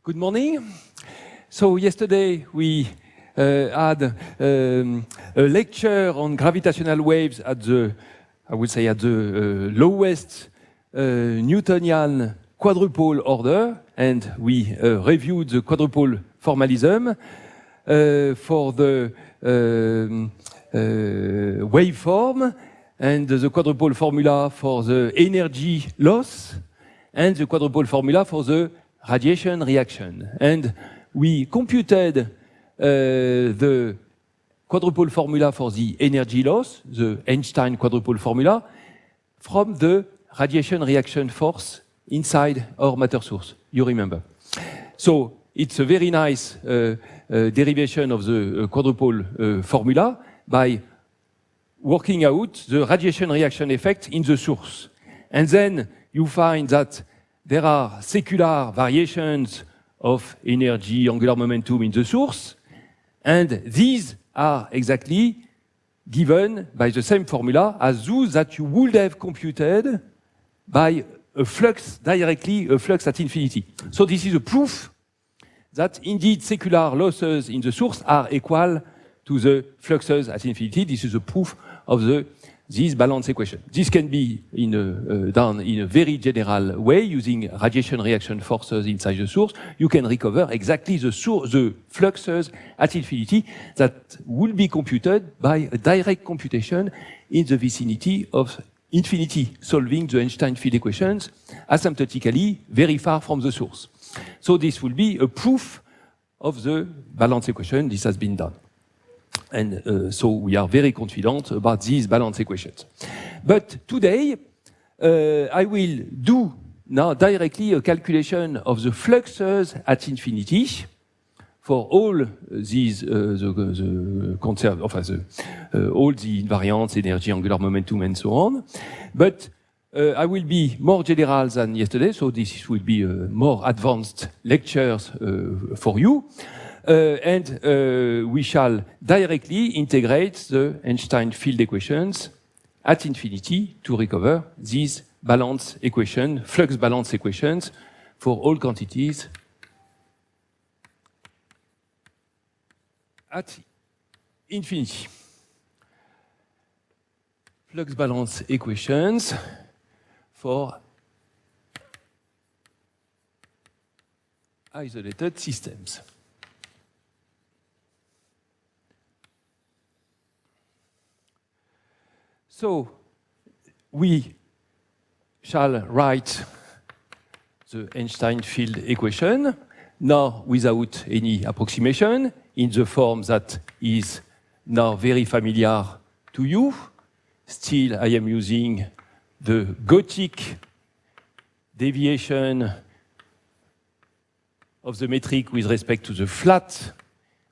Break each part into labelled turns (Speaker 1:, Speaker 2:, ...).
Speaker 1: Good morning. So yesterday we had a lecture on gravitational waves at the, I would say, at the lowest Newtonian quadrupole order, and we reviewed the quadrupole formalism for the waveform and the quadrupole formula for the energy loss and the quadrupole formula for the radiation reaction. And we computed the quadrupole formula for the energy loss, the Einstein quadrupole formula, from the radiation reaction force inside our matter source. You remember. So it's a very nice derivation of the quadrupole formula by working out the radiation reaction effect in the source. And then you find that there are secular variations of energy, angular momentum in the source, and these are exactly given by the same formula as those that you would have computed by a flux, directly a flux at infinity. So this is a proof that indeed secular losses in the source are equal to the fluxes at infinity. This is a proof of this balance equation. This can be done in a very general way using radiation reaction forces inside the source. You can recover exactly the fluxes at infinity that will be computed by a direct computation in the vicinity of infinity, solving the Einstein field equations asymptotically very far from the source. So this will be a proof of the balance equation. This has been done. And so we are very confident about these balance equations. But today, I will do now directly a calculation of the fluxes at infinity for all these, all the invariants, energy, angular momentum, and so on. But I will be more general than yesterday, so this will be more advanced lectures for you. And we shall directly integrate the Einstein field equations at infinity to recover these balance equations, flux balance equations for all quantities at infinity. Flux balance equations for isolated systems. So we shall write the Einstein field equation, now without any approximation, in the form that is now very familiar to you. Still, I am using the Gothic deviation of the metric with respect to the flat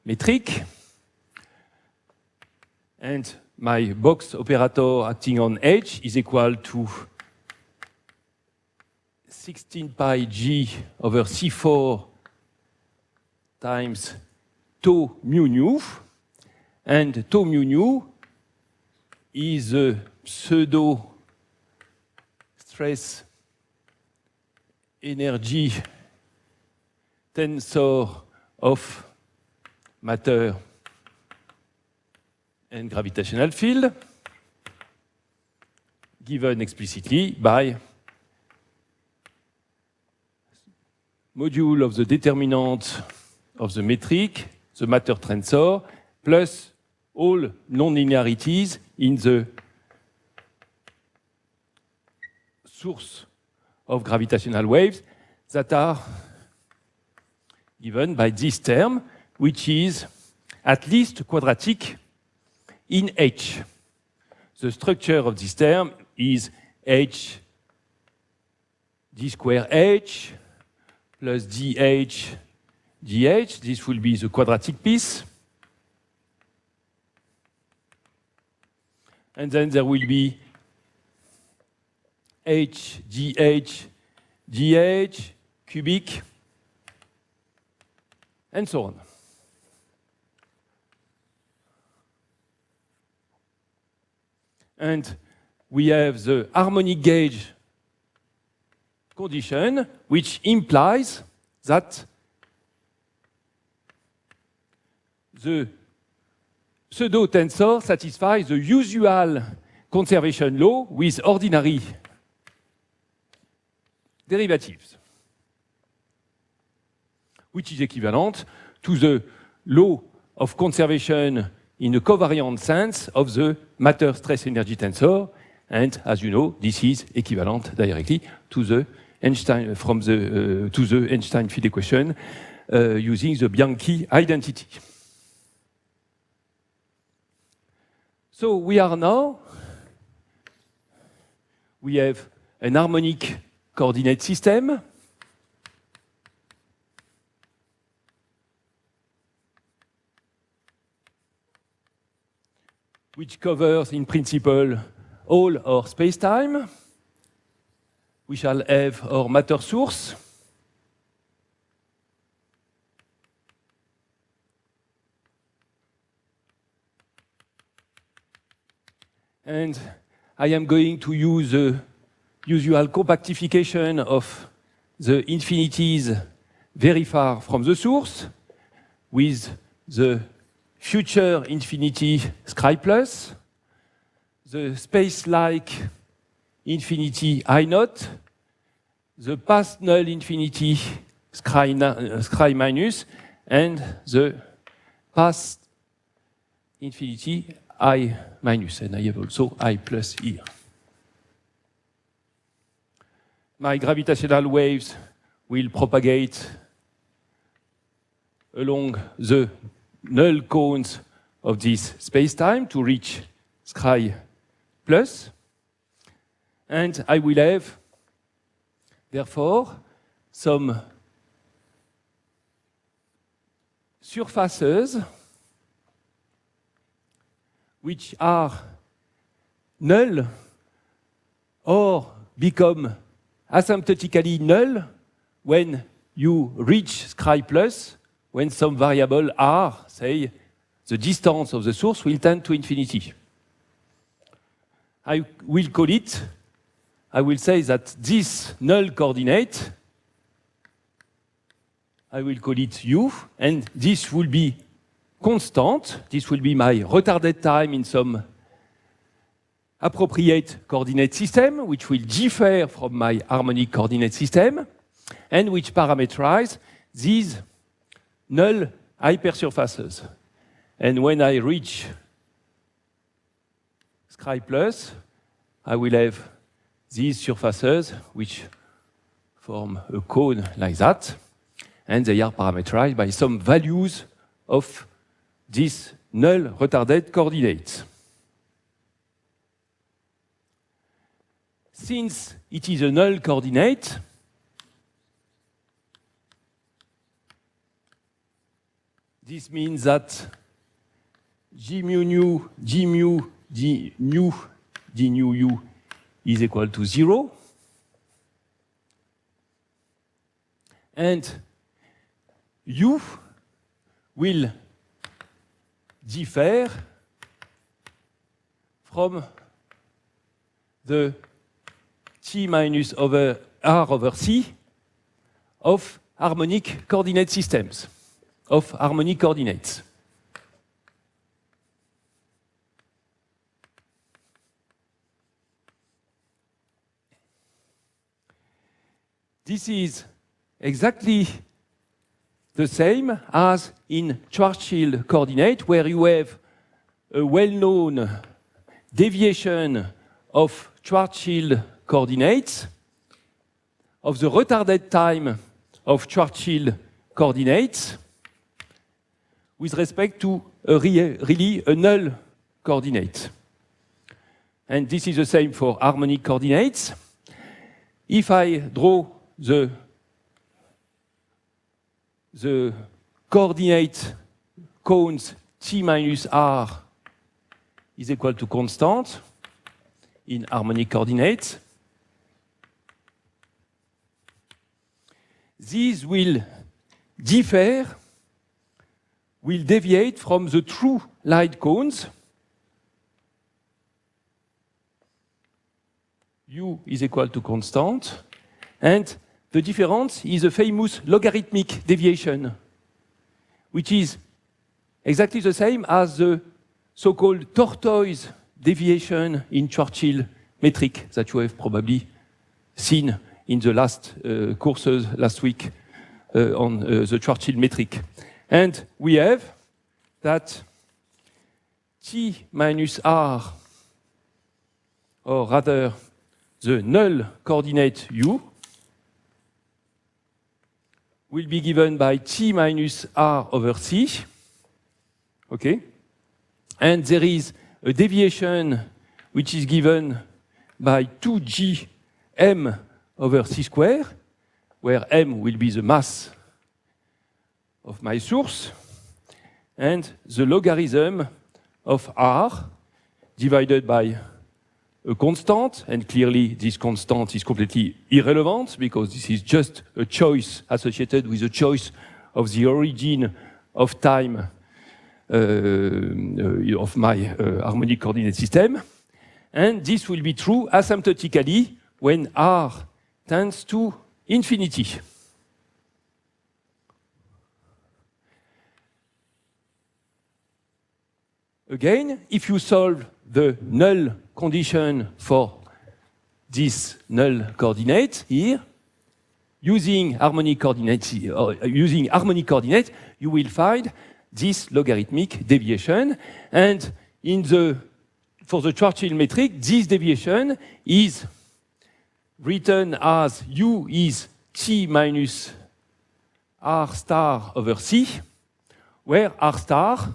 Speaker 1: metric. And my box operator acting on H is equal to 16 pi g over C4 times tau mu nu. And tau mu nu is a pseudo stress energy tensor of matter and gravitational field, given explicitly by module of the determinant of the metric, the matter tensor, plus all non-linearities in the source of gravitational waves that are given by this term, which is at least quadratic in H. The structure of this term is H d square H plus dH dH. This will be the quadratic piece. And then there will be H dH dH cubic, and so on. And we have the harmonic gauge condition, which implies that the pseudo-tensor satisfies the usual conservation law with ordinary derivatives, which is equivalent to the law of conservation in a covariant sense of the matter stress energy tensor. And as you know, this is equivalent directly to the Einstein to the Einstein field equation using the Bianchi identity. So we have an harmonic coordinate system which covers in principle all our space-time. We shall have our matter source, and I am going to use the usual compactification of the infinities very far from the source with the future infinity Scri plus, the space-like infinity I naught, the past null infinity Scri minus, and the past infinity I minus, and I have also I plus here. My gravitational waves will propagate along the null cones of this space-time to reach Scri plus, and I will have, therefore, some surfaces which are null or become asymptotically null when you reach Scri plus, when some variable r, say, the distance of the source will tend to infinity. I will say that this null coordinate, I will call it u, and this will be constant. This will be my retarded time in some appropriate coordinate system, which will differ from my harmonic coordinate system, and which parameterize these null hypersurfaces. And when I reach Scri plus, I will have these surfaces which form a cone like that, and they are parameterized by some values of this null retarded coordinates. Since it is a null coordinate, this means that g mu nu, g mu, d nu u is equal to 0. And u will differ from the t minus over r over c of harmonic coordinate systems, of harmonic coordinates. This is exactly the same as in Schwarzschild coordinate, where you have a well-known deviation of Schwarzschild coordinates, of the retarded time of Schwarzschild coordinates, with respect to really a null coordinate. And this is the same for harmonic coordinates. If I draw the coordinate cones t minus r is equal to constant in harmonic coordinates, these will differ, will deviate from the true light cones. U is equal to constant, and the difference is a famous logarithmic deviation, which is exactly the same as the so-called tortoise deviation in Churchill metric that you have probably seen in the last courses last week on the Churchill metric. And we have that T minus R, or rather the null coordinate U, will be given by T minus R over C. Okay? And there is a deviation which is given by 2G M over C square, where M will be the mass of my source, and the logarithm of R divided by a constant, and clearly this constant is completely irrelevant because this is just a choice associated with the choice of the origin of time of my harmonic coordinate system. And this will be true asymptotically when R tends to infinity. Again, if you solve the null condition for this null coordinate here, using harmonic coordinate, you will find this logarithmic deviation. And for the Churchill metric, this deviation is written as U is T minus R star over C, where R star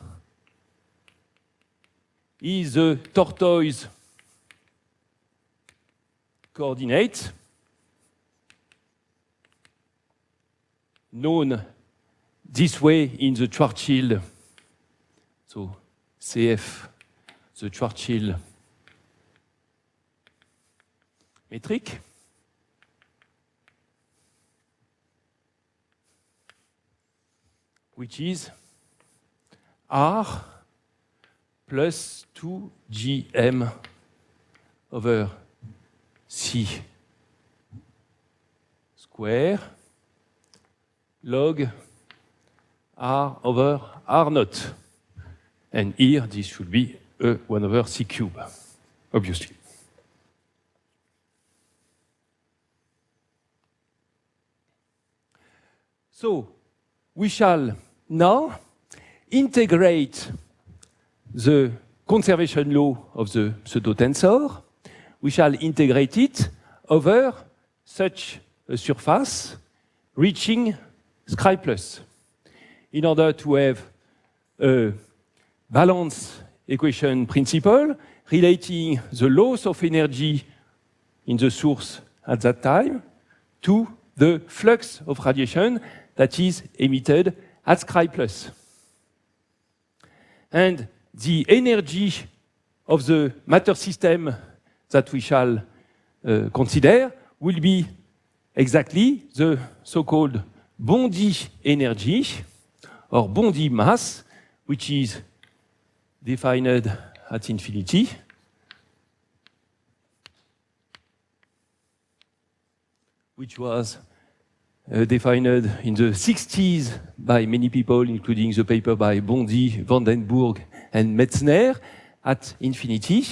Speaker 1: is the tortoise coordinate known this way in the Churchill, so CF, the Churchill metric. Which is R plus 2gm over C square log R over R naught. And here, this should be 1 over C cube, obviously. So, we shall now integrate the conservation law of the pseudo-tensor. We shall integrate it over such a surface reaching Scri plus in order to have a balance equation principle relating the loss of energy in the source at that time to the flux of radiation that is emitted at Scri plus. And the energy of the matter system that we shall consider will be exactly the so-called Bondi energy or Bondi mass, which is defined at infinity. Which was defined in the 60s by many people, including the paper by Bondi, Vandenberg, and Metzner at infinity,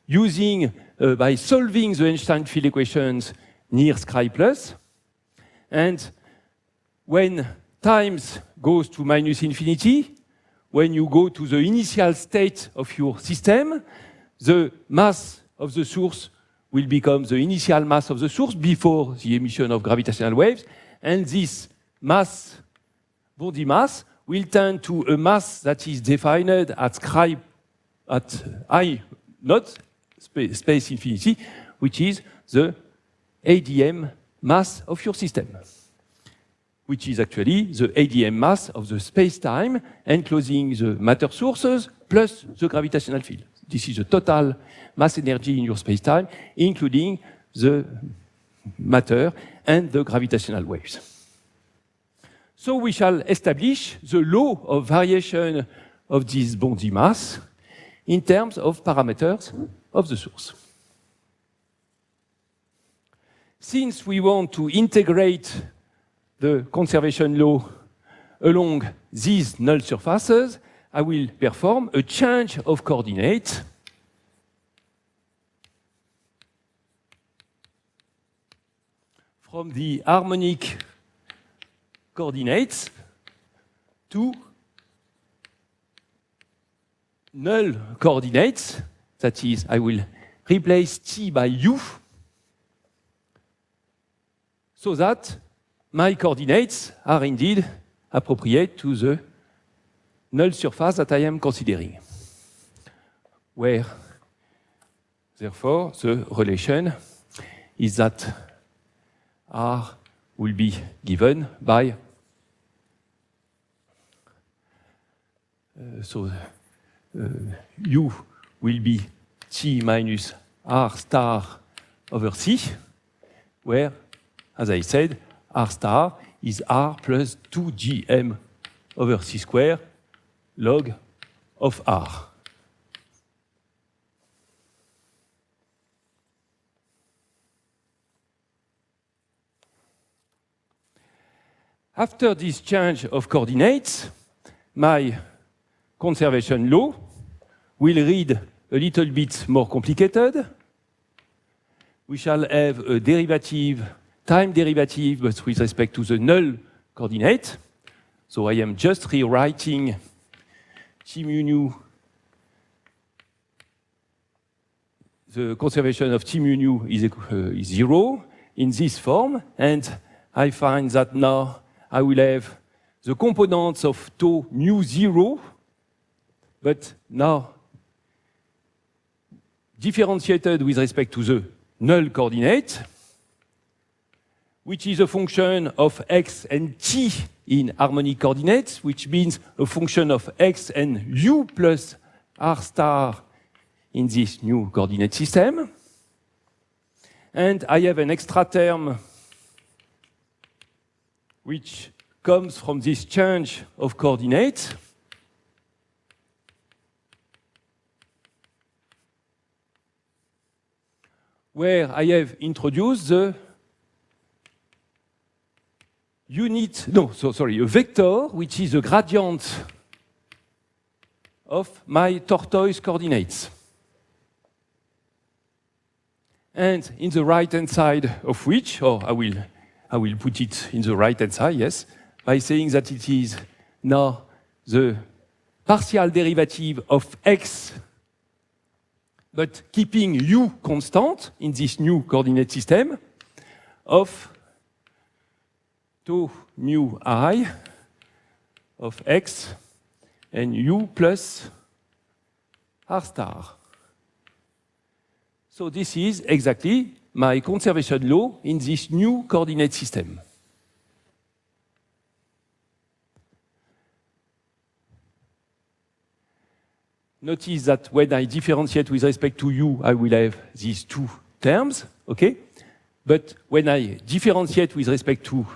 Speaker 1: using by solving the Einstein field equations near Scri plus. And when times goes to minus infinity, when you go to the initial state of your system, the mass of the source will become the initial mass of the source before the emission of gravitational waves, and this mass, Bondi mass, will tend to a mass that is defined at I naught, space infinity, which is the ADM mass of your system, which is actually the ADM mass of the space-time enclosing the matter sources plus the gravitational field. This is the total mass energy in your space-time, including the matter and the gravitational waves. So we shall establish the law of variation of this Bondi mass in terms of parameters of the source. Since we want to integrate the conservation law along these null surfaces, I will perform a change of coordinate from the harmonic coordinates to null coordinates. That is, I will replace t by u so that my coordinates are indeed appropriate to the null surface that I am considering. Where, therefore, the relation is that R will be given by U will be T minus R star over C, where, as I said, R star is R plus 2gm over C square log of R. After this change of coordinates, my conservation law will read a little bit more complicated. We shall have a derivative, time derivative, but with respect to the null coordinate. So I am just rewriting T mu nu, the conservation of T mu nu is 0 in this form, and I find that now I will have the components of tau mu 0, but now differentiated with respect to the null coordinate, which is a function of x and t in harmonic coordinates, which means a function of x and u plus r star in this new coordinate system. And I have an extra term which comes from this change of coordinates, where I have introduced the a vector which is a gradient of my tortoise coordinates. And in the right-hand side of which, or I will put it in the right-hand side, yes, by saying that it is now the partial derivative of x, but keeping u constant in this new coordinate system of tau mu I of x and u plus r star. So this is exactly my conservation law in this new coordinate system. Notice that when I differentiate with respect to u, I will have these two terms, okay? But when I differentiate with respect to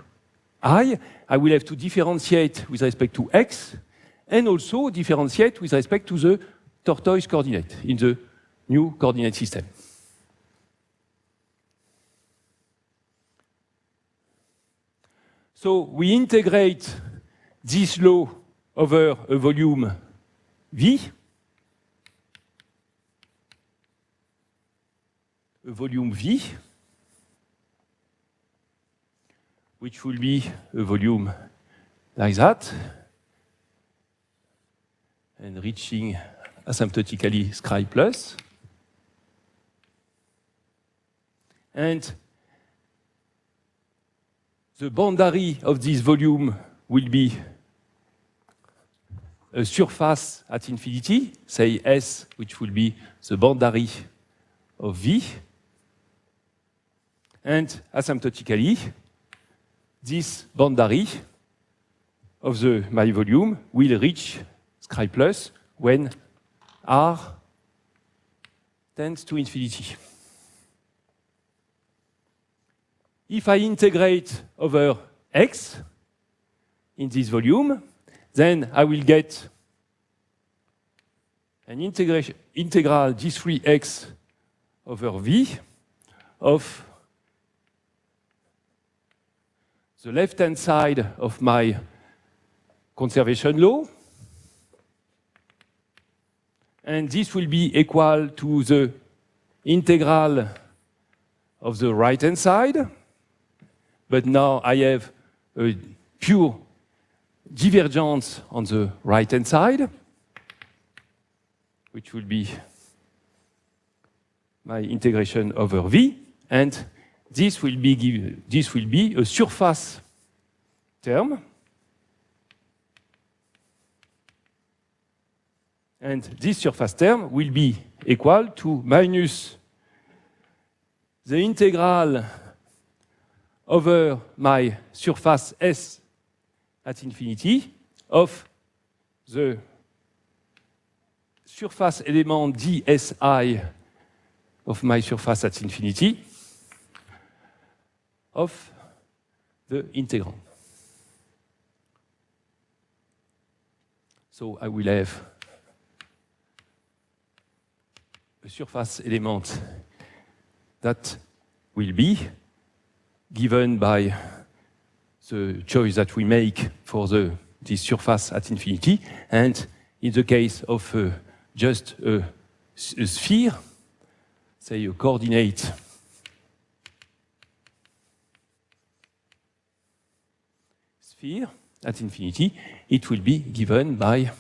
Speaker 1: I will have to differentiate with respect to x and also differentiate with respect to the tortoise coordinate in the new coordinate system. So we integrate this law over a volume V, which will be a volume like that, and reaching asymptotically scribe plus. And the boundary of this volume will be a surface at infinity, say S, which will be the boundary of V. And asymptotically, this boundary of my volume will reach scribe plus when R tends to infinity. If I integrate over x in this volume, then I will get an integral d3x over v of the left-hand side of my conservation law And this will be equal to the integral of the right-hand side. But now I have a pure divergence on the right-hand side, which will be my integration over V, and this will be a surface term. And this surface term will be equal to minus the integral over my surface S at infinity of the surface element dSi of my surface at infinity of the integrand. So I will have a surface element that will be given by the choice that we make for this surface at infinity. And in the case of just a sphere, say a coordinate sphere at infinity, it will be given by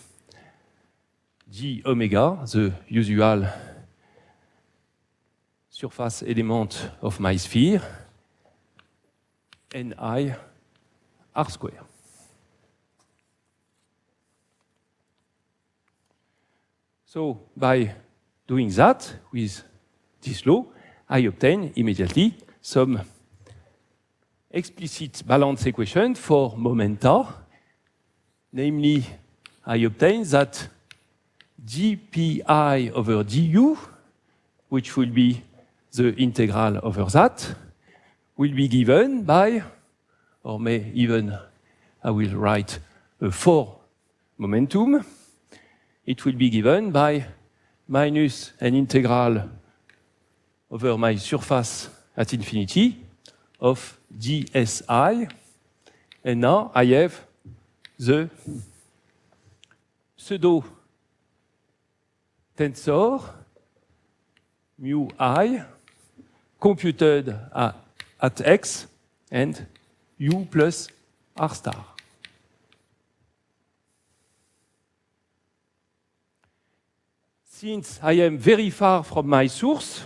Speaker 1: g omega, the usual surface element of my sphere, ni r square. So by doing that with this law, I obtain immediately some explicit balance equation for momenta. Namely, I obtain that dpi over du, which will be the integral over that, will be given by, or may even, I will write a 4 momentum. It will be given by minus an integral over my surface at infinity of dSi. And now I have the pseudo tensor mu I computed at x and u plus r star. Since I am very far from my source,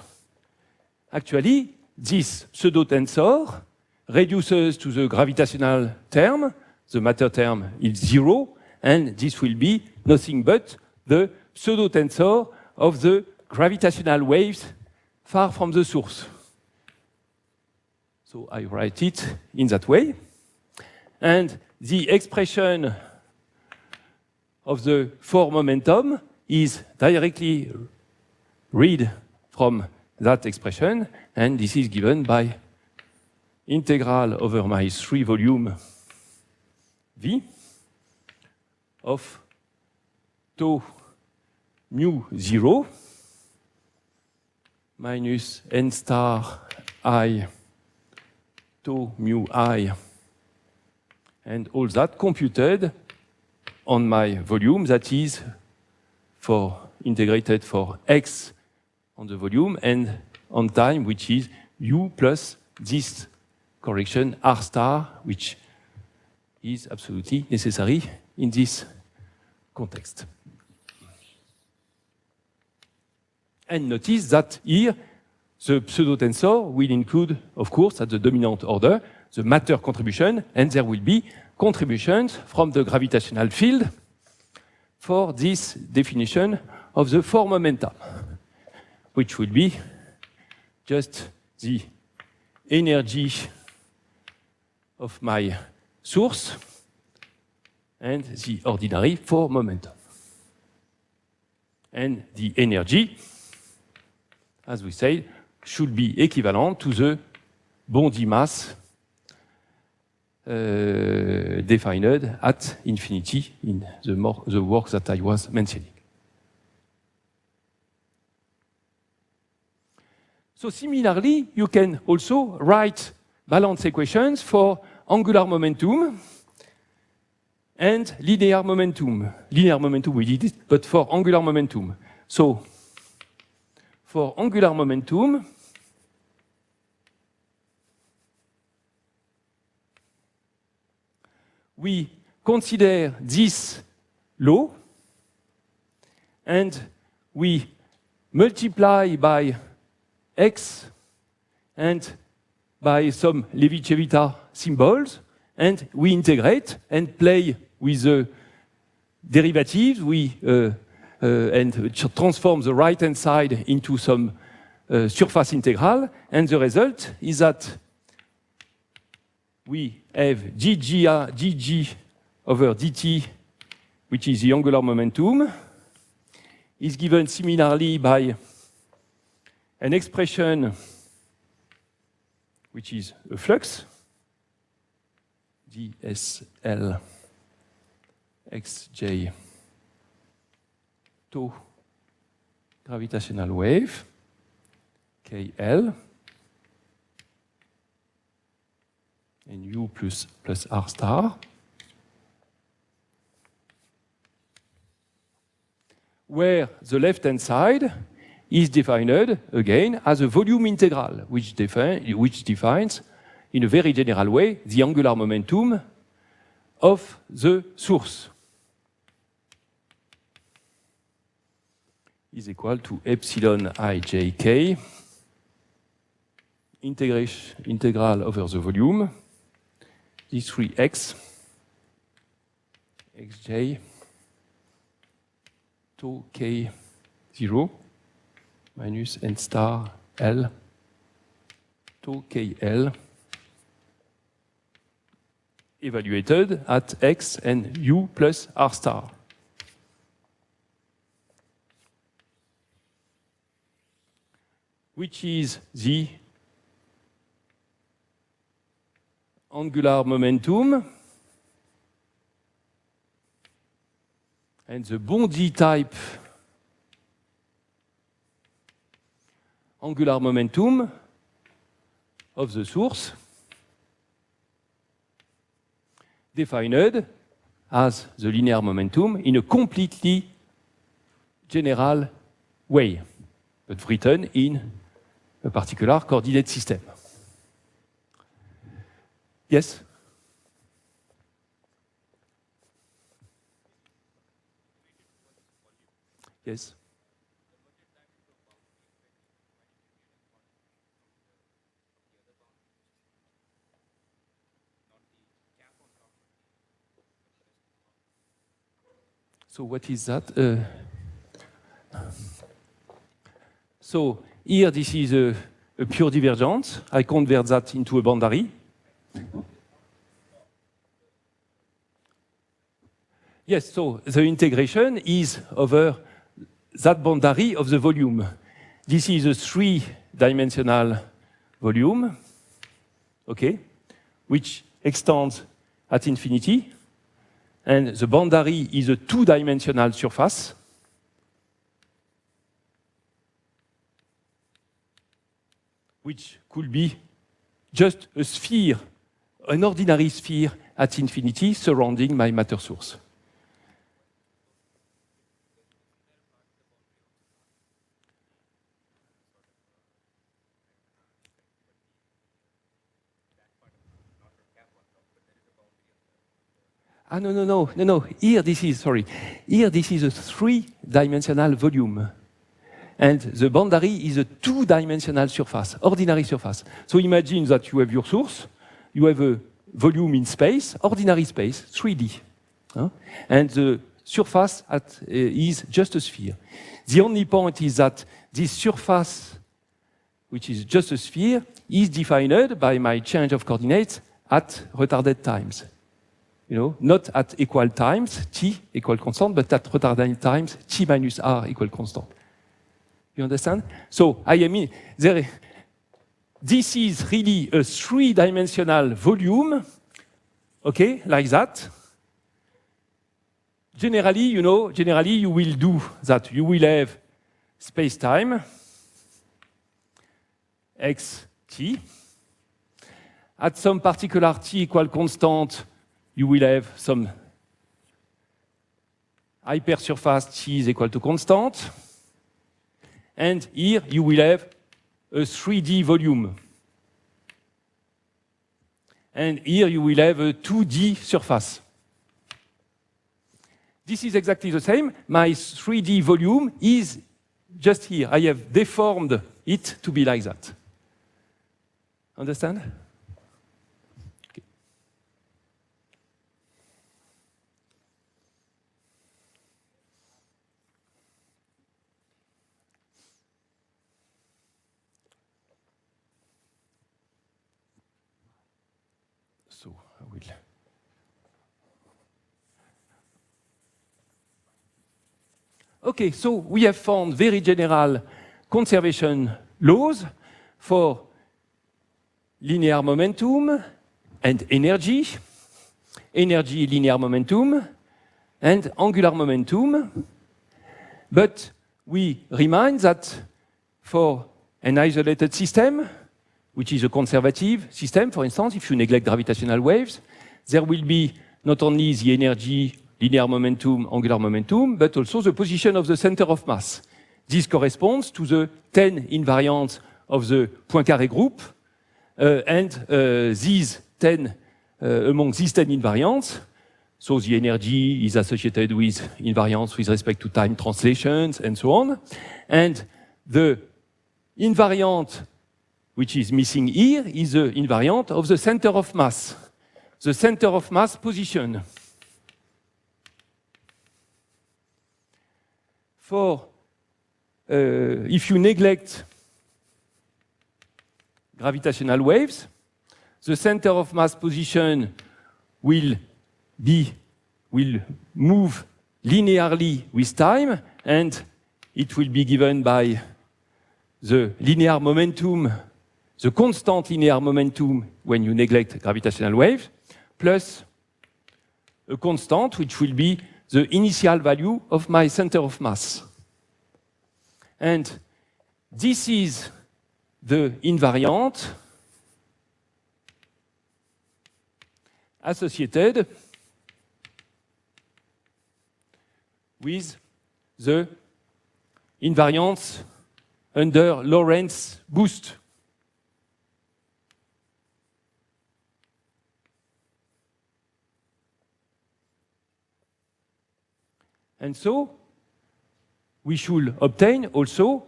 Speaker 1: actually, this pseudo-tensor reduces to the gravitational term. The matter term is 0, and this will be nothing but the pseudo-tensor of the gravitational waves far from the source. So I write it in that way. And the expression of the 4 momentum is directly read from that expression, and this is given by integral over my 3 volume V of tau mu 0 minus n star I tau mu I, and all that computed on my volume, that is for integrated for x on the volume and on time, which is u plus this correction r star, which is absolutely necessary in this context. And notice that here the pseudo-tensor will include, of course, at the dominant order, the matter contribution, and there will be contributions from the gravitational field for this definition of the 4 momenta, which will be just the energy of my source and the ordinary 4 momenta. And the energy, as we say, should be equivalent to the Bondi mass defined at infinity in the work that I was mentioning. So similarly, you can also write balance equations for angular momentum and linear momentum. Linear momentum, we did it, but for angular momentum. So, for angular momentum, we consider this law, and we multiply by x and by some Levi-Civita symbols, and we integrate and play with the derivatives. And transform the right-hand side into some surface integral, and the result is that we have dg over dt, which is the angular momentum, is given similarly by an expression which is a flux, dsl xj tau gravitational wave, KL, and U plus R star, where the left-hand side is defined, again, as a volume integral, which defines, in a very general way, the angular momentum of the source. Is equal to epsilon ijk integral over the volume, this 3x xj tau k0 minus n star l tau kl evaluated at x and u plus r star. Which is the angular momentum and the Bondi type angular momentum of the source, defined as the linear momentum in a completely general way, but written in a particular coordinate system. Yes? Yes? So what is that? So here this is a pure divergence. I convert that into a boundary. Yes, so the integration is over that boundary of the volume. This is a three-dimensional volume, okay, which extends at infinity, and the boundary is a two-dimensional surface. Which could be just a sphere, an ordinary sphere at infinity surrounding my matter source. Ah, no. Here this is a three-dimensional volume. And the boundary is a two-dimensional surface, ordinary surface. So imagine that you have your source, you have a volume in space, ordinary space, 3D. And the surface is just a sphere. The only point is that this surface, which is just a sphere, is defined by my change of coordinates at retarded times. Not at equal times, t equal constant, but at retarded times, t minus r equal constant. You understand? So this is really a three-dimensional volume, okay, like that. Generally, you will do that. You will have space-time, x, t. At some particular t equal constant, you will have some hypersurface t is equal to constant. and here you will have a 3D volume. And here you will have a 2D surface. This is exactly the same. My 3D volume is just here. I have deformed it to be like that. Understand? Okay. So I will. Okay, so we have found very general conservation laws for linear momentum and energy, linear momentum, and angular momentum. But we remind that for an isolated system, which is a conservative system, for instance, if you neglect gravitational waves, there will be not only the energy, linear momentum, angular momentum, but also the position of the center of mass. This corresponds to the 10 invariants of the Poincaré group, and these 10, among these 10 invariants, so the energy is associated with invariants with respect to time translations and so on, and the invariant which is missing here is the invariant of the center of mass position. For if you neglect gravitational waves, the center of mass position will move linearly with time, and it will be given by the linear momentum, the constant linear momentum when you neglect gravitational waves, plus a constant which will be the initial value of my center of mass. And this is the invariant associated with the invariance under Lorentz boost. And so, we should obtain also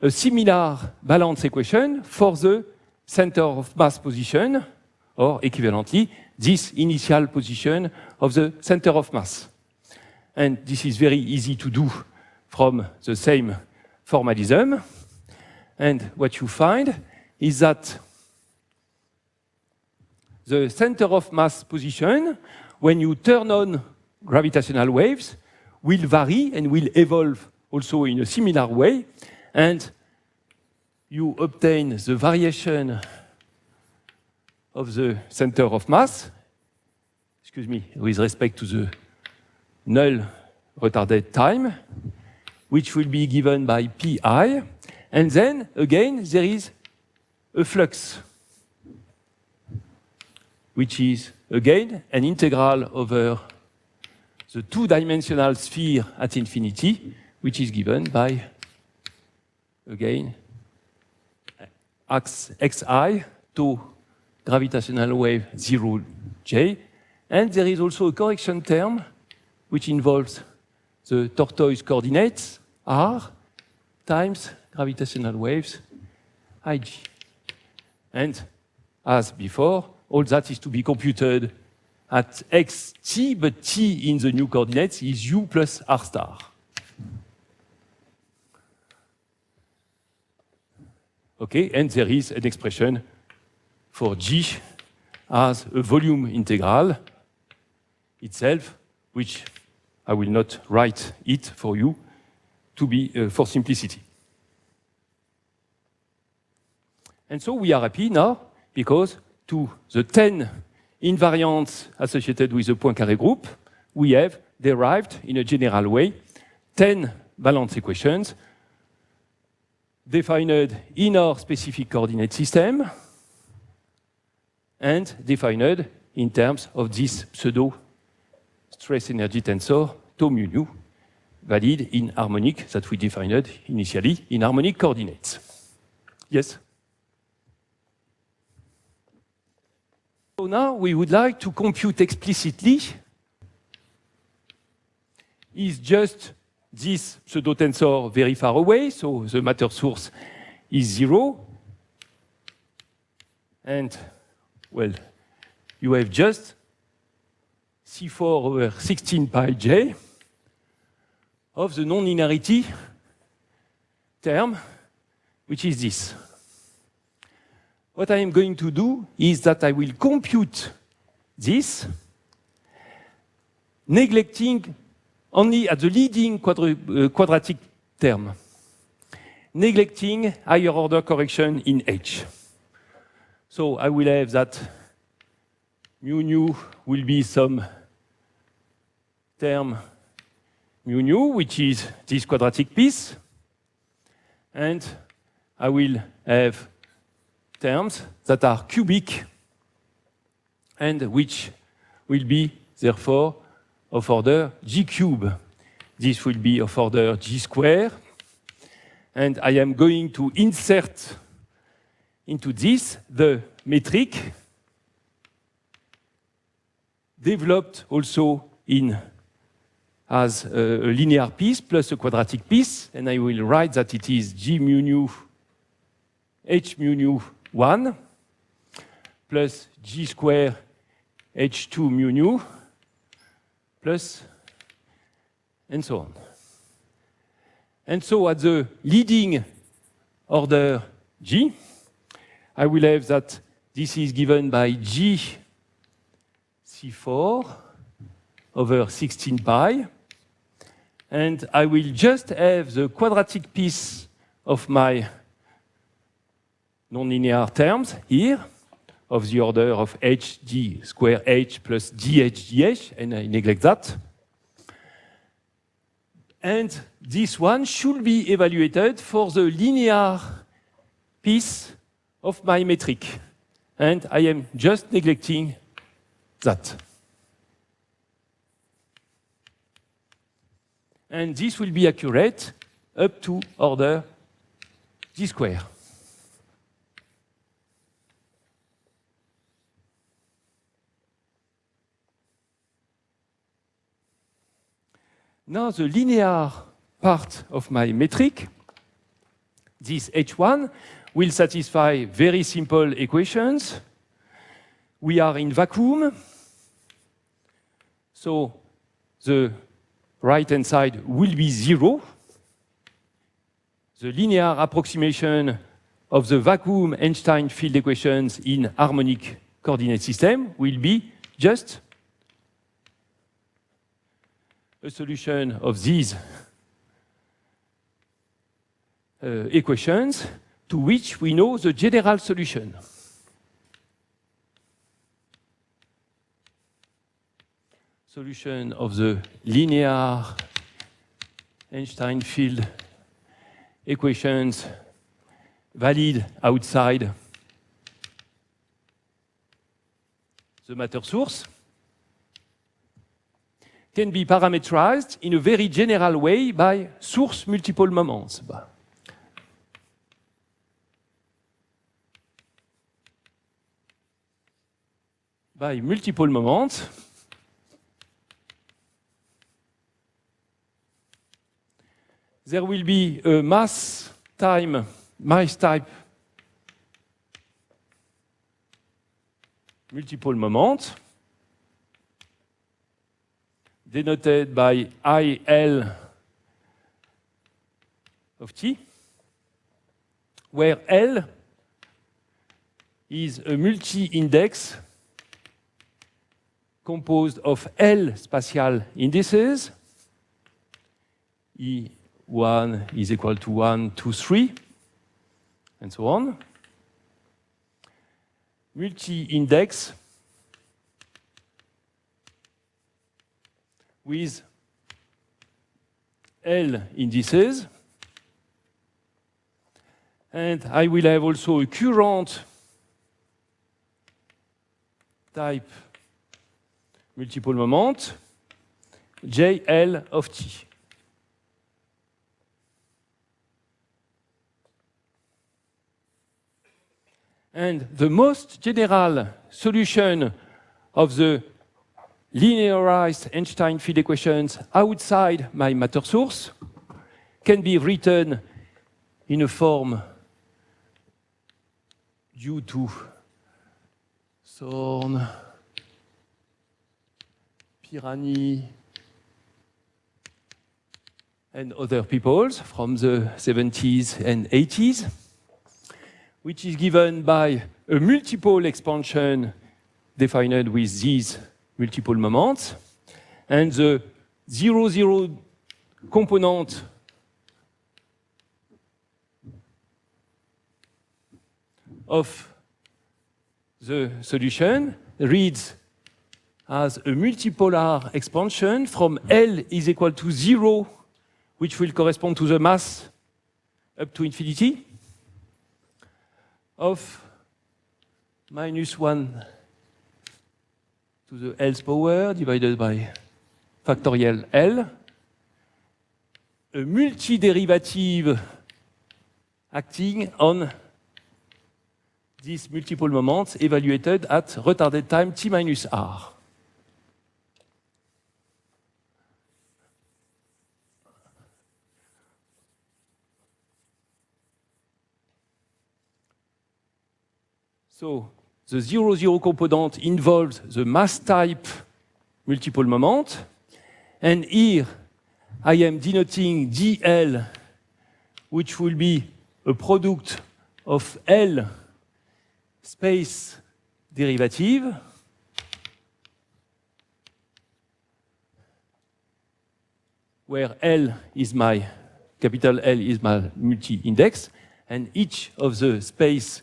Speaker 1: a similar balance equation for the center of mass position, or equivalently, this initial position of the center of mass. And this is very easy to do from the same formalism. And what you find is that the center of mass position, when you turn on gravitational waves, will vary and will evolve also in a similar way. And you obtain the variation of the center of mass, with respect to the null retarded time, which will be given by pi. And then, again, there is a flux, which is, again, an integral over the two-dimensional sphere at infinity, which is given by, again, xi to gravitational wave 0j. And there is also a correction term, which involves the tortoise coordinates, r, times gravitational waves, ig. And as before, all that is to be computed at xt, but t in the new coordinates is u plus r star. Okay, and there is an expression for g as a volume integral itself, which I will not write it for you to be for simplicity. And so we are happy now because to the 10 invariants associated with the Poincaré group, we have derived in a general way 10 balance equations defined in our specific coordinate system and defined in terms of this pseudo stress energy tensor tau mu nu valid in harmonic that we defined initially in harmonic coordinates. Yes? So now we would like to compute explicitly is just this pseudo-tensor very far away, so the matter source is 0. And, well, you have just C4 over 16 pi j of the non-linearity term, which is this. What I am going to do is that I will compute this, neglecting only at the leading quadratic term, neglecting higher order correction in H. So I will have that mu nu will be some term mu nu, which is this quadratic piece, and I will have terms that are cubic and which will be, therefore, of order g cube. This will be of order g square. And I am going to insert into this the metric developed also in as a linear piece plus a quadratic piece. And I will write that it is g mu nu h mu nu 1 plus g square h2 mu nu plus and so on. And so at the leading order g, I will have that this is given by g C4 over 16 pi. And I will just have the quadratic piece of my nonlinear terms here of the order of h d square h plus dh dh, and I neglect that. And this one should be evaluated for the linear piece of my metric. And I am just neglecting that. And this will be accurate up to order g square. Now the linear part of my metric, this H1, will satisfy very simple equations. We are in vacuum, so the right-hand side will be 0. The linear approximation of the vacuum Einstein field equations in harmonic coordinate system will be just a solution of these equations to which we know the general solution. Solution of the linear Einstein field equations valid outside the matter source can be parameterized in a very general way by source multiple moments. By multiple moments, there will be a mass type multiple moment denoted by IL of t, where L is a multi-index composed of L spatial indices. E1 is equal to 1, 2, 3, and so on. Multi-index with L indices. And I will have also a current type multiple moment, JL of t. And the most general solution of the linearized Einstein field equations outside my matter source can be written in a form due to Thorne, Pirani, and other peoples from the 70s and 80s, which is given by a multiple expansion defined with these multiple moments, and the 0,0 component of the solution reads as a multipolar expansion from L is equal to 0, which will correspond to the mass up to infinity, of -1 to the L's power divided by factorial L, a multiderivative acting on these multiple moments evaluated at retarded time t minus r. So the 0,0 component involves the mass type multiple moment, and here I am denoting dl, which will be a product of L space derivative where L is my, capital L is my multi-index, and each of the space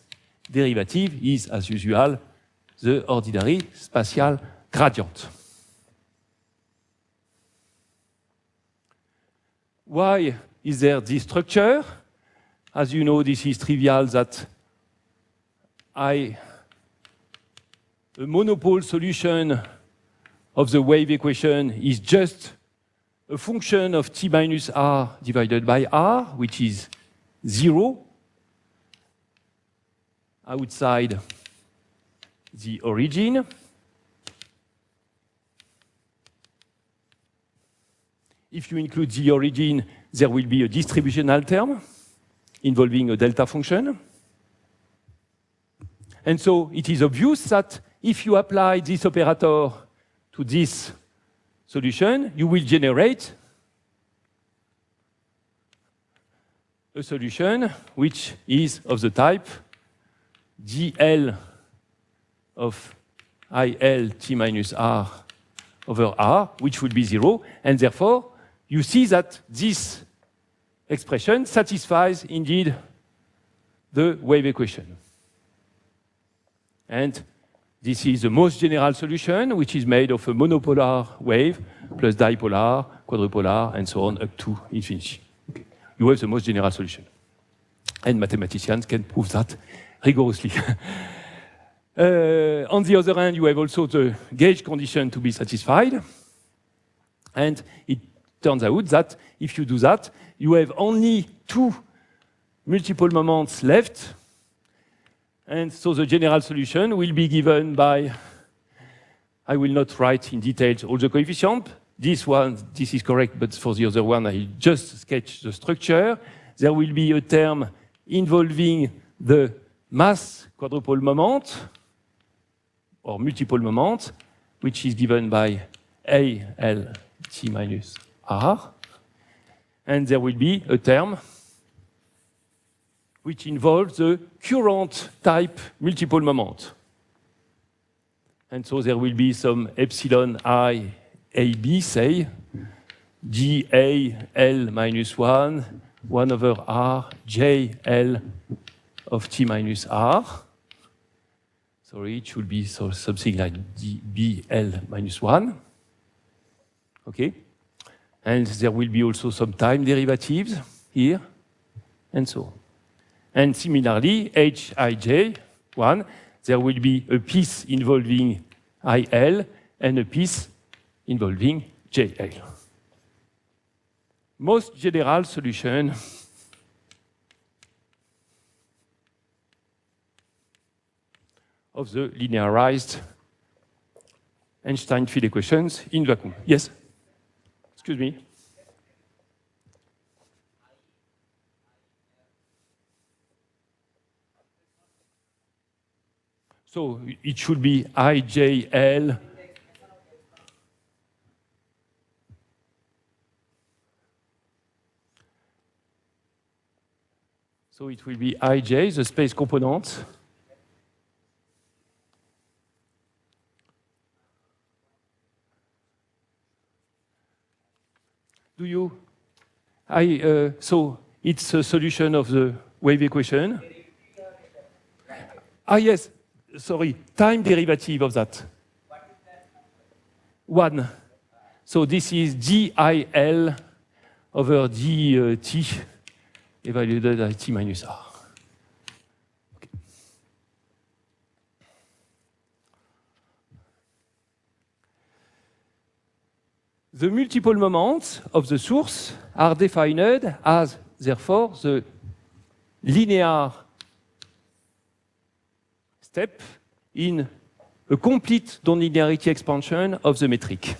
Speaker 1: derivative is, as usual, the ordinary spatial gradient. Why is there this structure? As you know, this is trivial that a monopole solution of the wave equation is just a function of t minus r divided by r, which is 0 outside the origin. If you include the origin, there will be a distributional term involving a delta function. And so it is obvious that if you apply this operator to this solution, you will generate a solution which is of the type dl of il t minus r over r, which will be 0. And therefore, you see that this expression satisfies indeed the wave equation. And this is the most general solution, which is made of a monopolar wave plus dipolar, quadrupolar, and so on up to infinity. Okay. You have the most general solution. And mathematicians can prove that rigorously. On the other hand, you have also the gauge condition to be satisfied. And it turns out that if you do that, you have only 2 multiple moments left. And so the general solution will be given by, I will not write in details all the coefficients. This one, this is correct, but for the other one, I just sketch the structure. There will be a term involving the mass quadrupole moment, or multiple moment, which is given by AL t minus r. And there will be a term which involves the current type multiple moment. And so there will be some epsilon I AB, say, GAL minus 1, 1 over R, JL of t minus r. Sorry, it should be something like BL minus 1. Okay. And there will be also some time derivatives here, and so on. And similarly, Hij, 1, there will be a piece involving IL and a piece involving JL. Most general solution of the linearized Einstein field equations in vacuum. Yes? Excuse me. So it should be IJL. So it will be Ij, the space component. Do you? So it's a solution of the wave equation. Ah, yes. Sorry. Time derivative of that. 1. So this is DIL over dt evaluated at t minus r. Okay. The multiple moments of the source are defined as, therefore, the linear step in a complete nonlinearity expansion of the metric.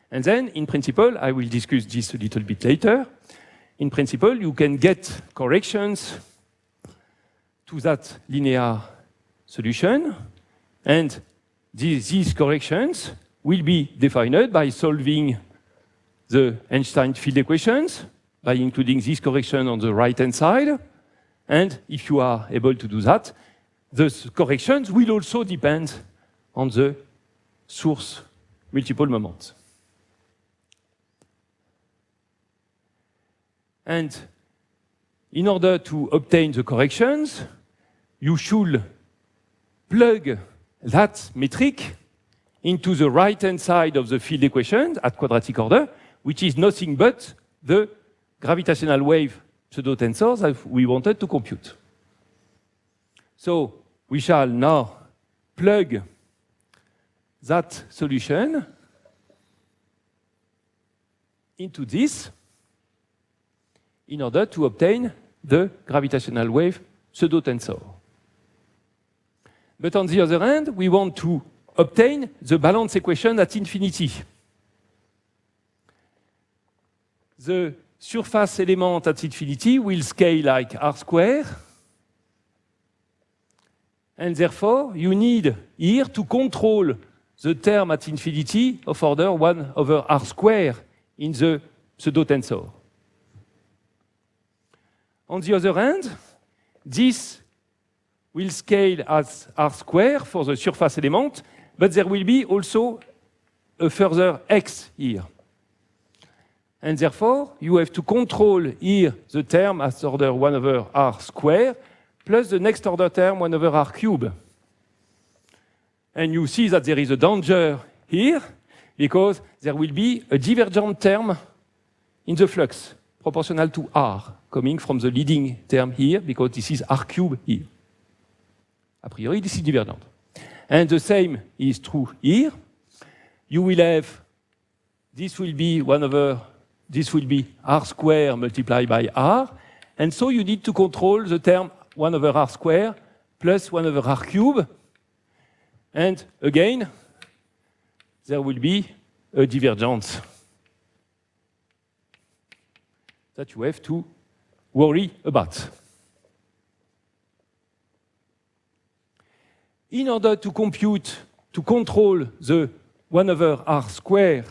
Speaker 1: And then, in principle, I will discuss this a little bit later. In principle, you can get corrections to that linear solution, and these corrections will be defined by solving the Einstein field equations, by including this correction on the right-hand side. And if you are able to do that, the corrections will also depend on the source multiple moments. And in order to obtain the corrections, you should plug that metric into the right-hand side of the field equation at quadratic order, which is nothing but the gravitational wave pseudo-tensors that we wanted to compute. So we shall now plug that solution into this in order to obtain the gravitational wave pseudo-tensor. But on the other hand, we want to obtain the balance equation at infinity. The surface element at infinity will scale like r squared, and therefore you need here to control the term at infinity of order 1 over r squared in the pseudo-tensor. On the other hand, this will scale as r squared for the surface element, but there will be also a further x here. And therefore, you have to control here the term as order 1 over r squared plus the next order term 1 over r cubed. And you see that there is a danger here because there will be a divergent term in the flux proportional to r coming from the leading term here because this is r cubed here. A priori, this is divergent. And the same is true here. You will have, this will be r squared multiplied by r. And so you need to control the term 1 over r squared plus 1 over r cubed. And again, there will be a divergence that you have to worry about. In order to compute, to control the 1 over r squared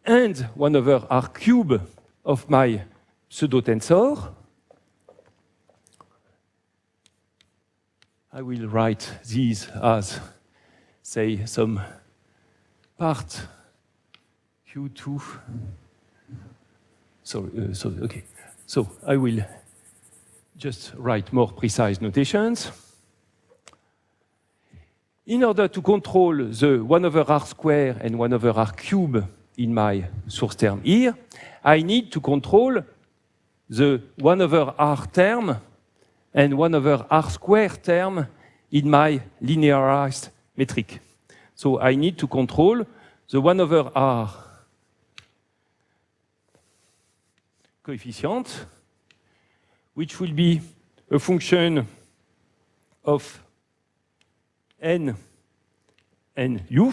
Speaker 1: and 1 over r cubed of my pseudo-tensor, I will write these as, say, some part Q2. Okay. So I will just write more precise notations. In order to control the 1 over r squared and 1 over r cubed in my source term here, I need to control the 1 over r term and 1 over r squared term in my linearized metric. So I need to control the 1 over r coefficient, which will be a function of n u,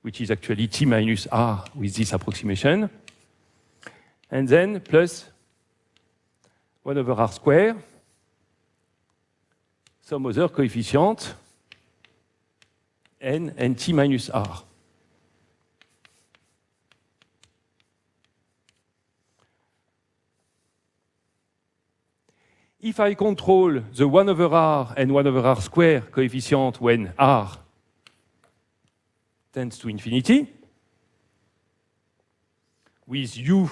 Speaker 1: which is actually t minus r with this approximation, and then plus 1 over r square, some other coefficient, n and t minus r. If I control the 1 over r and 1 over r square coefficient when r tends to infinity, with u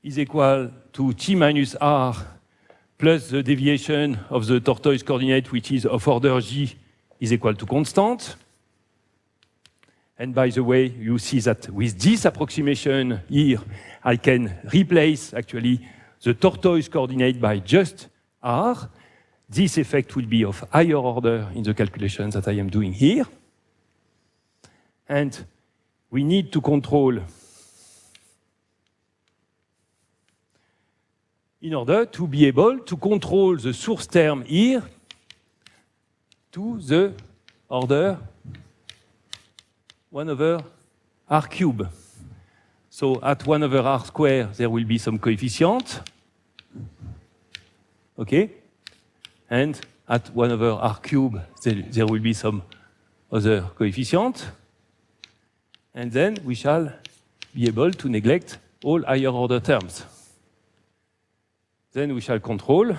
Speaker 1: is equal to t minus r plus the deviation of the tortoise coordinate, which is of order g, is equal to constant. And by the way, you see that with this approximation here, I can replace actually the tortoise coordinate by just r. This effect will be of higher order in the calculations that I am doing here. And we need to control, in order to be able to control the source term here to the order 1 over r cube. So at 1 over r square, there will be some coefficient. Okay? And at 1 over r cube, there will be some other coefficient. And then we shall be able to neglect all higher order terms. Then we shall control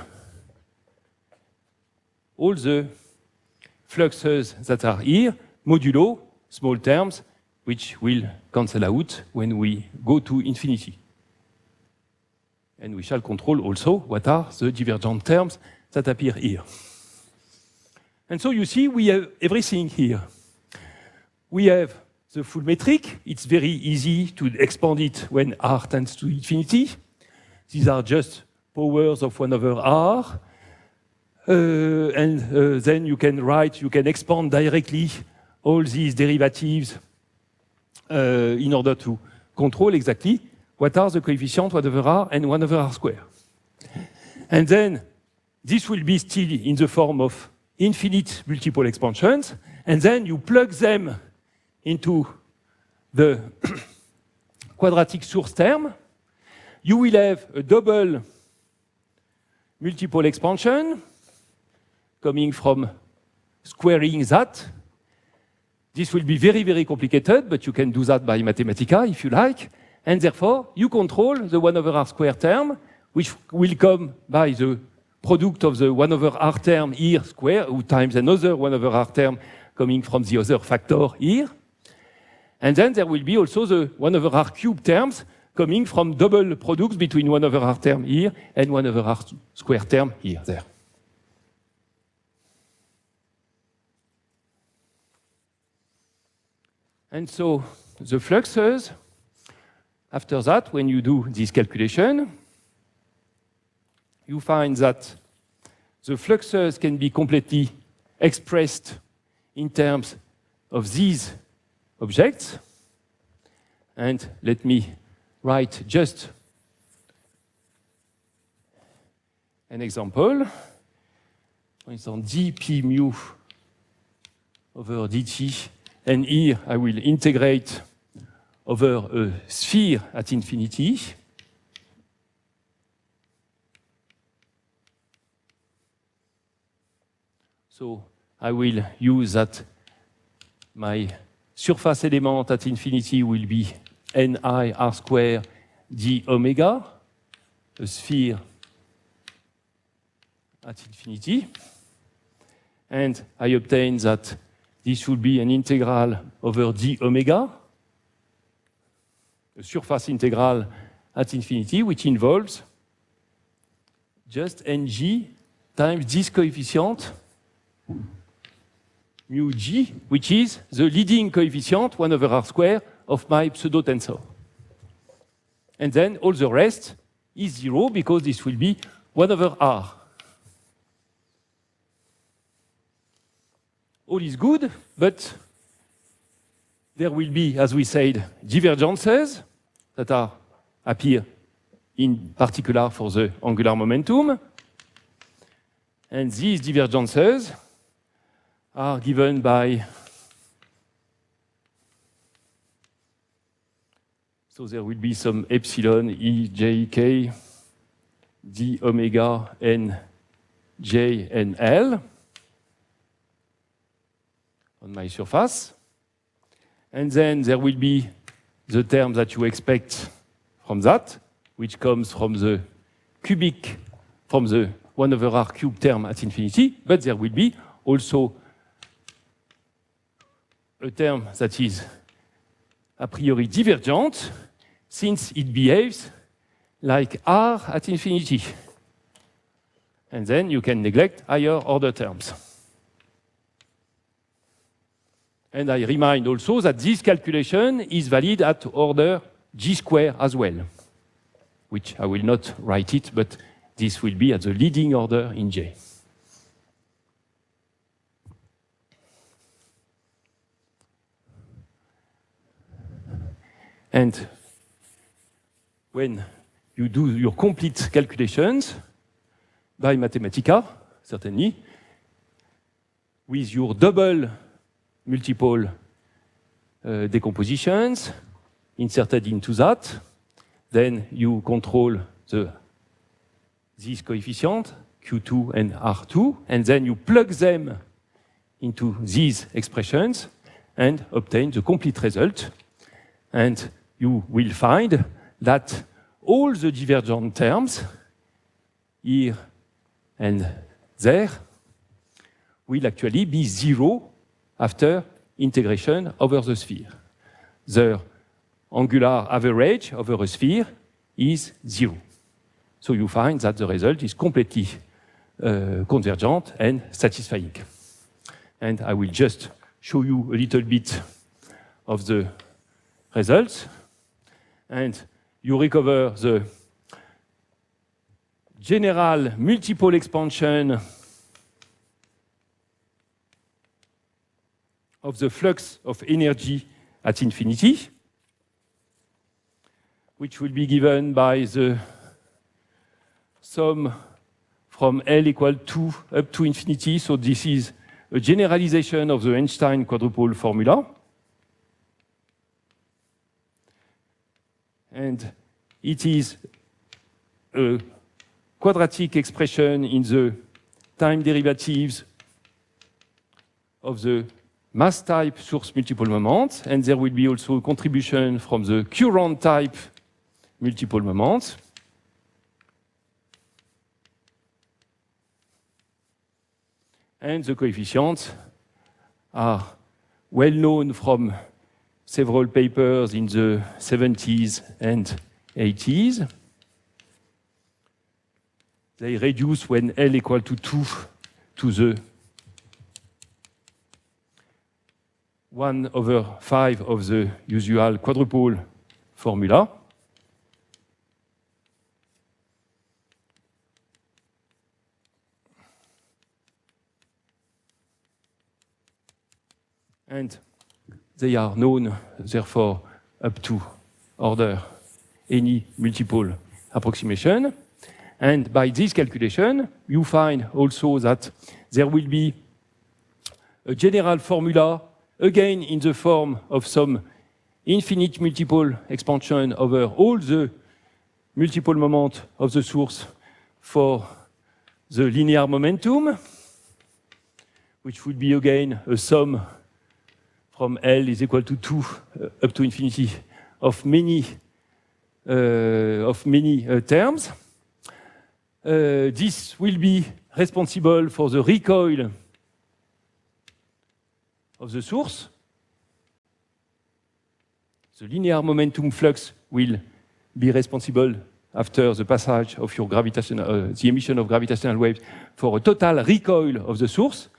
Speaker 1: all the fluxes that are here, modulo small terms, which will cancel out when we go to infinity. And we shall control also what are the divergent terms that appear here. And so you see, we have everything here. We have the full metric. It's very easy to expand it when r tends to infinity. These are just powers of 1 over r. Then you can expand directly all these derivatives in order to control exactly what are the coefficients 1 over r and 1 over r square. And then this will be still in the form of infinite multiple expansions, and then you plug them into the quadratic source term. You will have a double multiple expansion coming from squaring that. This will be very, very complicated, but you can do that by Mathematica if you like. And therefore, you control the 1 over r square term, which will come by the product of the 1 over r term here square times another 1 over r term coming from the other factor here. And then there will be also the 1 over r cube terms coming from double products between 1 over r term here and 1 over r square term here, there. And so the fluxes, after that, when you do this calculation, you find that the fluxes can be completely expressed in terms of these objects. And let me write just an example. For instance, dp mu over dt. And here I will integrate over a sphere at infinity. So I will use that my surface element at infinity will be ni r square d omega, a sphere at infinity. And I obtain that this will be an integral over d omega, a surface integral at infinity, which involves just ng times this coefficient, mu g, which is the leading coefficient, 1 over r square, of my pseudo-tensor. And then all the rest is 0, because this will be 1 over r. All is good, but there will be, as we said, divergences that appear in particular for the angular momentum. And these divergences are given by, so there will be some epsilon E, J, K, D, omega, N, J, and L on my surface. And then there will be the term that you expect from that, which comes from the cubic, from the 1 over r cubed term at infinity, but there will be also a term that is a priori divergent, since it behaves like r at infinity. And then you can neglect higher order terms. And I remind also that this calculation is valid at order g square as well, which I will not write it, but this will be at the leading order in J. And when you do your complete calculations by Mathematica, certainly, with your double multiple decompositions inserted into that, then you control these coefficients, Q2 and R2, and then you plug them into these expressions and obtain the complete result. And you will find that all the divergent terms here and there will actually be zero after integration over the sphere. The angular average over a sphere is zero. So you find that the result is completely convergent and satisfying. And I will just show you a little bit of the results. And you recover the general multiple expansion of the flux of energy at infinity, which will be given by the sum from L equal 2 up to infinity. So this is a generalization of the Einstein quadrupole formula. And it is a quadratic expression in the time derivatives of the mass type source multiple moments, and there will be also a contribution from the current type multiple moments. And the coefficients are well known from several papers in the 70s and 80s. They reduce when L equal to 2 to the 1 over 5 of the usual quadrupole formula. And they are known, therefore, up to order any multiple approximation. And by this calculation, you find also that there will be a general formula, again in the form of some infinite multiple expansion over all the multiple moments of the source for the linear momentum, which would be again a sum from L is equal to 2 up to infinity of many terms. This will be responsible for the recoil of the source. The linear momentum flux will be responsible after the passage of your gravitational, the emission of gravitational waves for a total recoil of the source.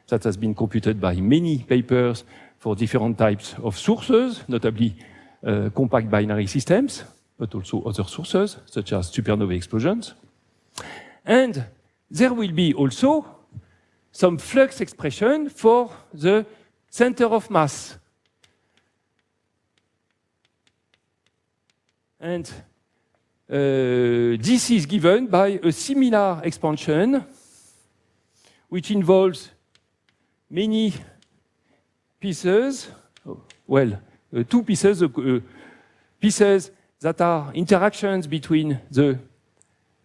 Speaker 1: That has been computed by many papers for different types of sources, notably compact binary systems, but also other sources, such as supernovae explosions. And there will be also some flux expression for the center of mass. And this is given by a similar expansion, which involves many pieces, well, two pieces, pieces that are interactions between the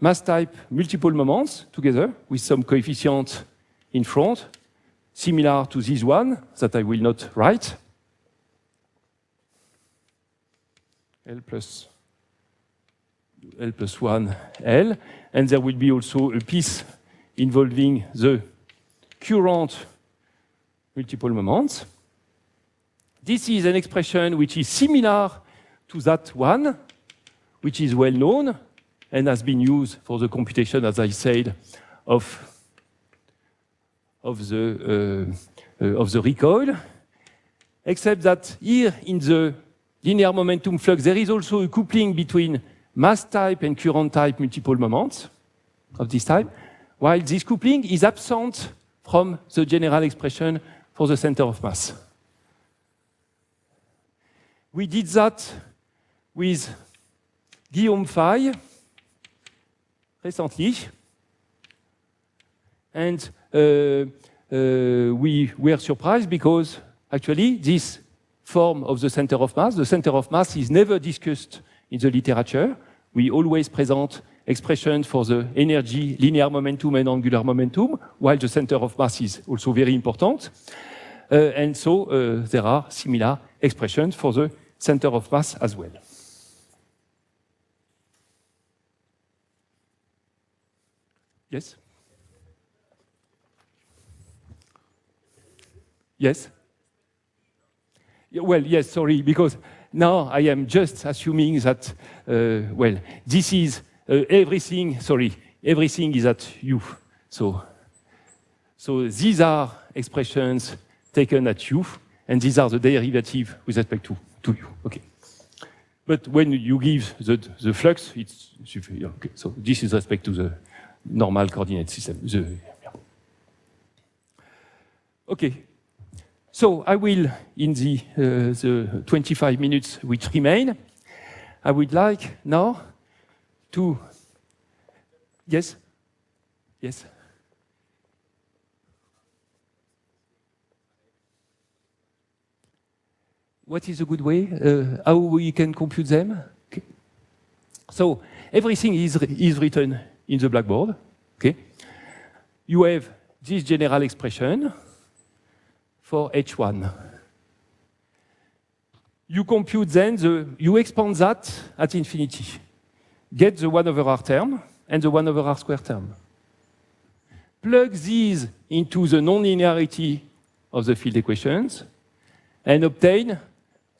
Speaker 1: mass type multiple moments together with some coefficient in front, similar to this one that I will not write. L plus 1 L, and there will be also a piece involving the current multiple moments. This is an expression which is similar to that one, which is well known and has been used for the computation, as I said, of the recoil, except that here in the linear momentum flux, there is also a coupling between mass type and current type multiple moments of this type, while this coupling is absent from the general expression for the center of mass. We did that with Guillaume Faye recently, and we were surprised because actually this form of the center of mass is never discussed in the literature. We always present expressions for the energy, linear momentum and angular momentum, while the center of mass is also very important. And so there are similar expressions for the center of mass as well. Yes? Yes? Well, yes, sorry, because now I am just assuming that, well, this is everything is at U. So these are expressions taken at U, and these are the derivative with respect to U. Okay. But when you give the flux, it's okay. So this is respect to the normal coordinate system. Okay. So I will, in the 25 minutes which remain, I would like now to... Yes? Yes? What is a good way? How we can compute them? Okay. So everything is written in the blackboard. Okay. You have this general expression for H1. You compute then, you expand that at infinity. Get the 1 over r term and the 1 over r square term. Plug these into the non-linearity of the field equations and obtain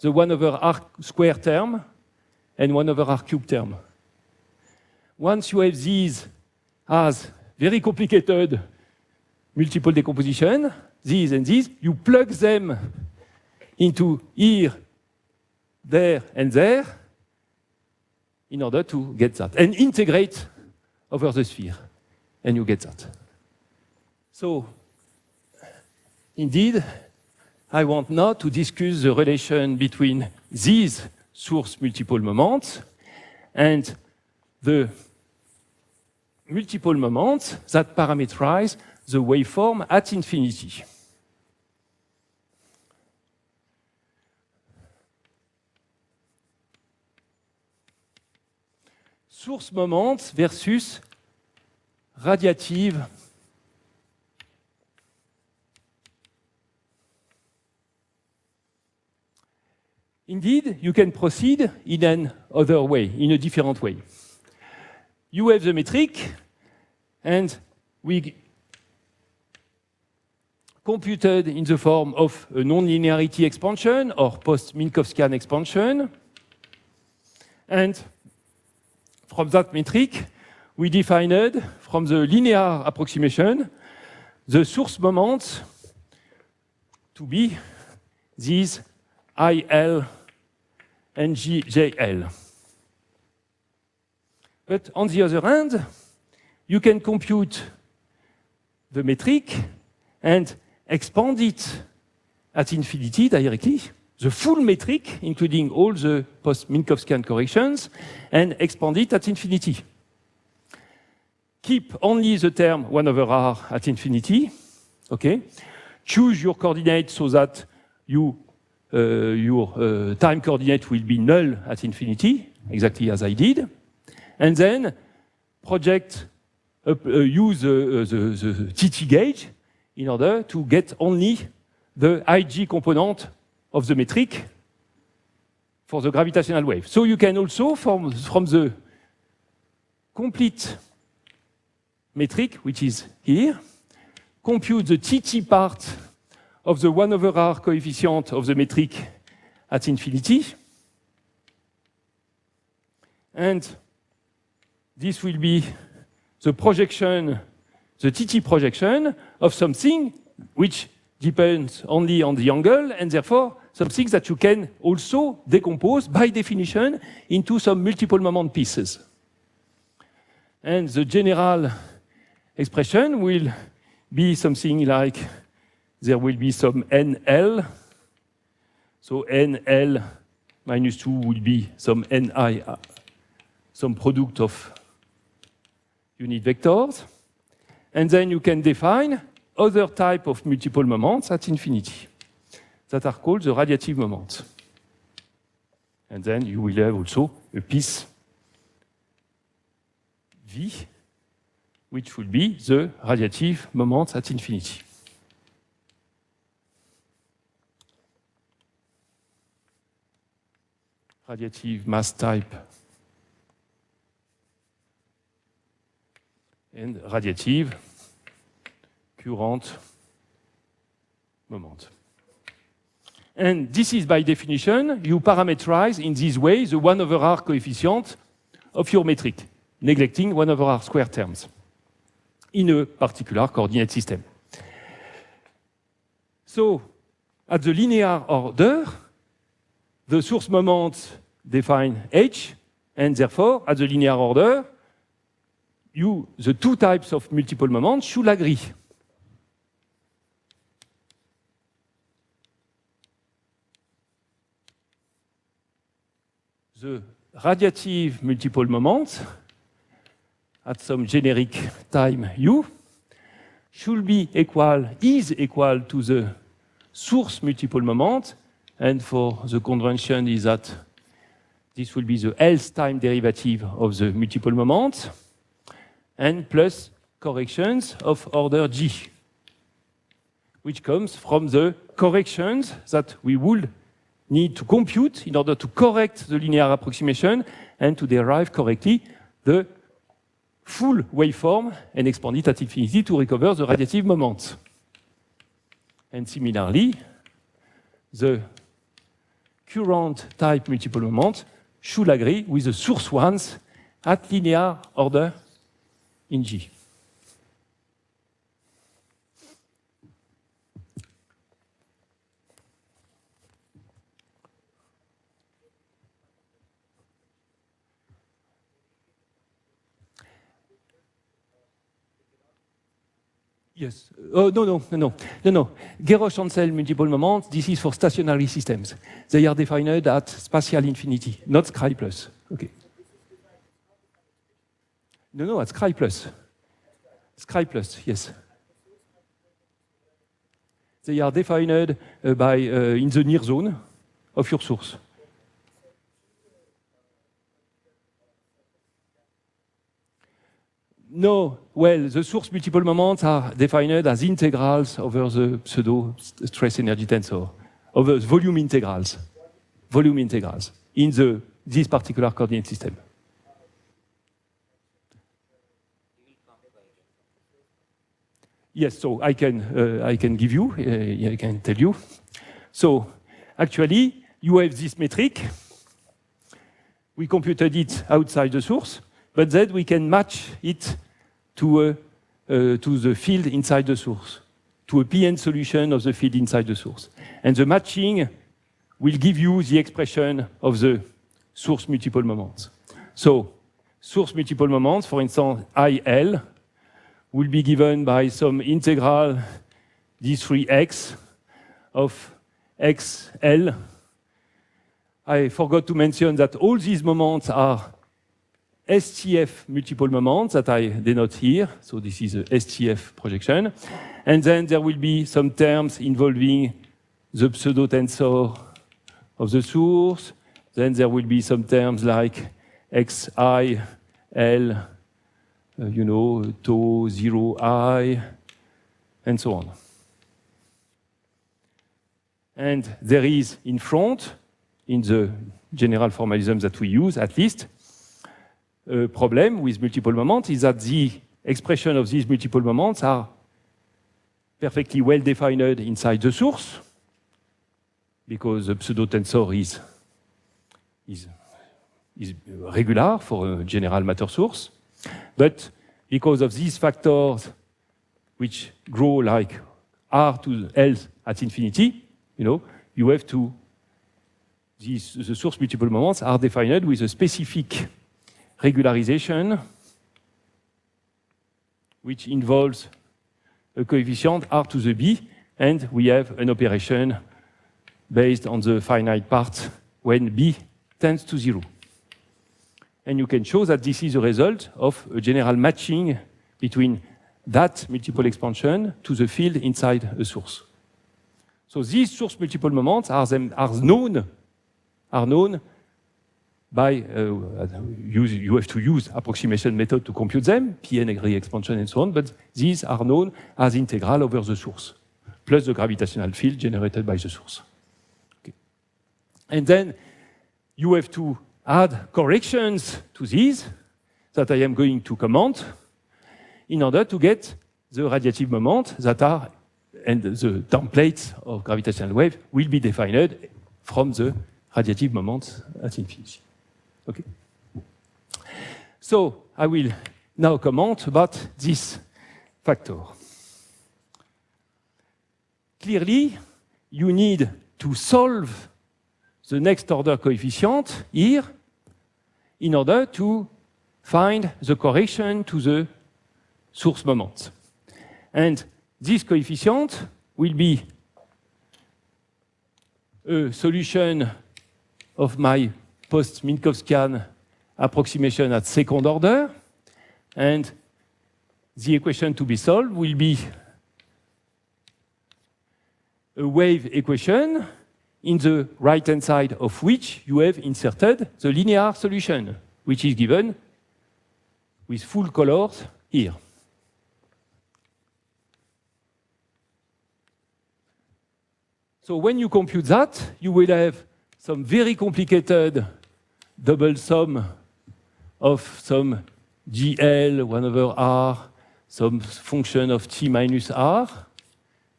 Speaker 1: the 1 over r square term and 1 over r cube term. Once you have these as very complicated multiple decomposition, these and these, you plug them into here, there, and there in order to get that. And integrate over the sphere, and you get that. So, indeed, I want now to discuss the relation between these source multiple moments and the multiple moments that parameterize the waveform at infinity. Source moments versus radiative Indeed, you can proceed in another way, in a different way. You have the metric, and we computed in the form of a non-linearity expansion or post-Minkowskian expansion. And from that metric, we defined from the linear approximation the source moments to be these IL and JL. But on the other hand, you can compute the metric and expand it at infinity directly, the full metric, including all the post-Minkowskian corrections, and expand it at infinity. Keep only the term 1 over r at infinity, okay? choose your coordinate so that your time coordinate will be null at infinity, exactly as I did. And then use the TT gauge in order to get only the Ig component of the metric for the gravitational wave. So you can also, from the complete metric, which is here, compute the TT part of the 1/r coefficient of the metric at infinity. And this will be the projection, the TT projection of something which depends only on the angle, and therefore something that you can also decompose by definition into some multiple moment pieces. And the general expression will be something like there will be some NL. So NL minus 2 will be some NI, some product of unit vectors. And then you can define other type of multiple moments at infinity that are called the radiative moments. And then you will have also a piece V, which will be the radiative moments at infinity. Radiative mass type and radiative current moment. And this is by definition, you parameterize in this way the 1/r coefficient of your metric, neglecting 1/r square terms in a particular coordinate system. So, at the linear order, the source moments define H, and therefore, at the linear order, the two types of multiple moments should agree. The radiative multiple moments at some generic time u is equal to the source multiple moment, and for the convention is that this will be the else time derivative of the multiple moments, and plus corrections of order G, which comes from the corrections that we would need to compute in order to correct the linear approximation and to derive correctly the full waveform and expand it at infinity to recover the radiative moments. And similarly, the current type multiple moment should agree with the source ones at linear order in G. Yes. No. Garros-Chancel multiple moments, this is for stationary systems. They are defined at spatial infinity, not Scri plus. Okay. No, at Scri plus. Scri plus, yes. They are defined in the near zone of your source. No, well, the source multiple moments are defined as integrals over the pseudo stress energy tensor, over volume integrals in this particular coordinate system. Yes, so I can give you, I can tell you. So actually, you have this metric. We computed it outside the source, but then we can match it to the field inside the source, to a PN solution of the field inside the source. And the matching will give you the expression of the source multiple moments. So, source multiple moments, for instance, IL, will be given by some integral d3x of xl. I forgot to mention that all these moments are STF multiple moments that I denote here. So this is a STF projection. And then there will be some terms involving the pseudo-tensor of the source. Then there will be some terms like xi, l, tau 0i, and so on. And there is in front, in the general formalism that we use, at least, a problem with multiple moments is that the expression of these multiple moments are perfectly well defined inside the source, because the pseudo-tensor is regular for a general matter source. But because of these factors which grow like r to L at infinity, you have to, the source multiple moments are defined with a specific regularization which involves a coefficient r to the b, and we have an operation based on the finite part when b tends to 0. And you can show that this is a result of a general matching between that multiple expansion to the field inside a source. So these source multiple moments are known by, you have to use approximation method to compute them, Pn expansion and so on, but these are known as integral over the source, plus the gravitational field generated by the source. Okay. And then you have to add corrections to these that I am going to comment in order to get the radiative moment that are, and the templates of gravitational wave will be defined from the radiative moment at infinity. Okay. So I will now comment about this factor. Clearly, you need to solve the next order coefficient here in order to find the correction to the source moment. And this coefficient will be a solution of my post-Minkowskian approximation at second order. And the equation to be solved will be a wave equation in the right-hand side of which you have inserted the linear solution, which is given with full colors here. So when you compute that, you will have some very complicated double sum of some GL 1 over R, some function of T minus R,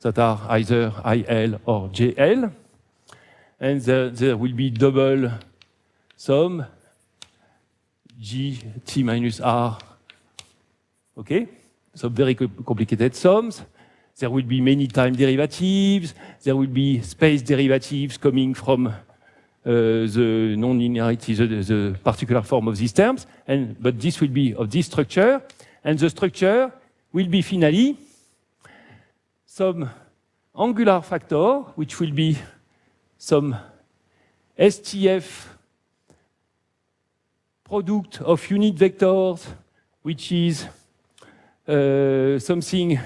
Speaker 1: that are either IL or JL. And there will be double sum G T minus R. Okay? So very complicated sums. There will be many time derivatives. There will be space derivatives coming from the non-linearity, the particular form of these terms. But this will be of this structure. And the structure will be finally some angular factor, which will be some STF product of unit vectors, which is something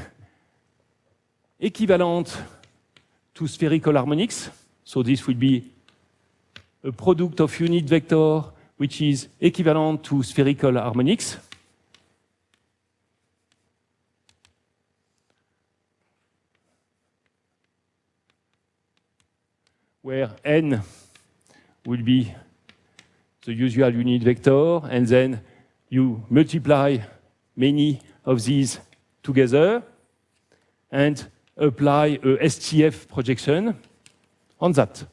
Speaker 1: equivalent to spherical harmonics. So this will be a product of unit vector which is equivalent to spherical harmonics. Where n will be the usual unit vector, and then you multiply many of these together and apply a STF projection on that.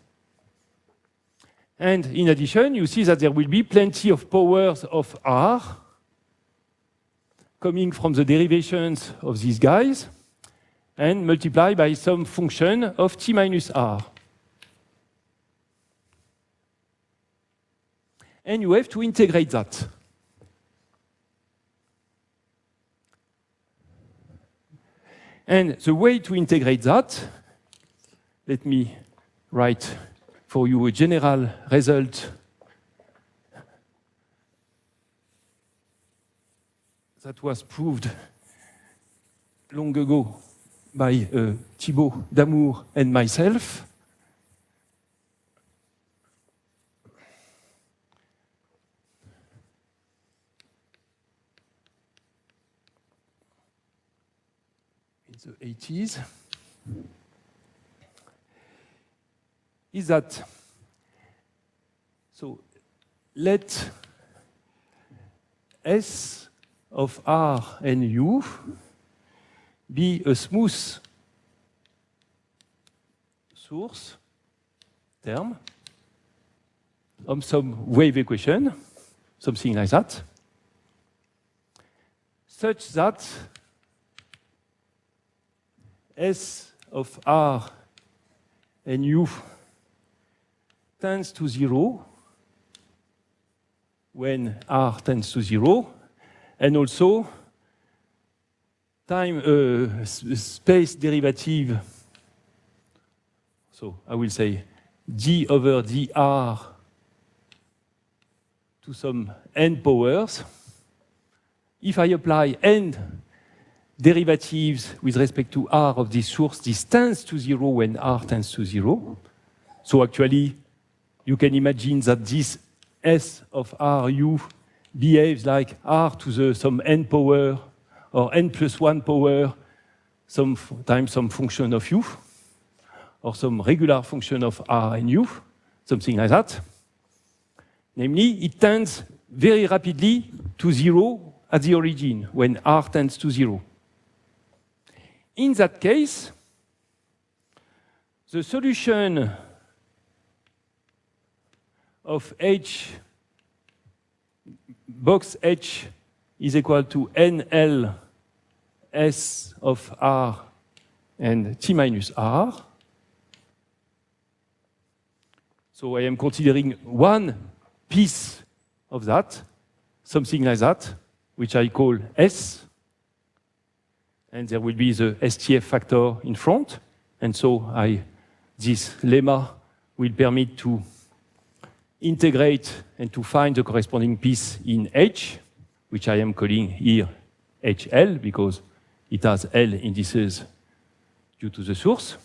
Speaker 1: And in addition, you see that there will be plenty of powers of R coming from the derivations of these guys and multiply by some function of T minus R. And you have to integrate that. And the way to integrate that, let me write for you a general result that was proved long ago by Thibaut Damour and myself. In the 80s. Is that so? Let S of R and U be a smooth source term of some wave equation, something like that, such that S of R and U tends to 0 when R tends to 0, and also space derivative, so I will say d over dr to some n powers. If I apply n derivatives with respect to R of this source, this tends to 0 when R tends to 0. So actually, you can imagine that this S of RU behaves like R to the some n power or n plus 1 power times some function of U, or some regular function of R and U, something like that. Namely, it tends very rapidly to 0 at the origin when R tends to 0. In that case, the solution of H, box H is equal to NL S of R and T minus R. So I am considering one piece of that, something like that, which I call S. And there will be the STF factor in front. And so this lemma will permit to integrate and to find the corresponding piece in H, which I am calling here HL, because it has L indices due to the source,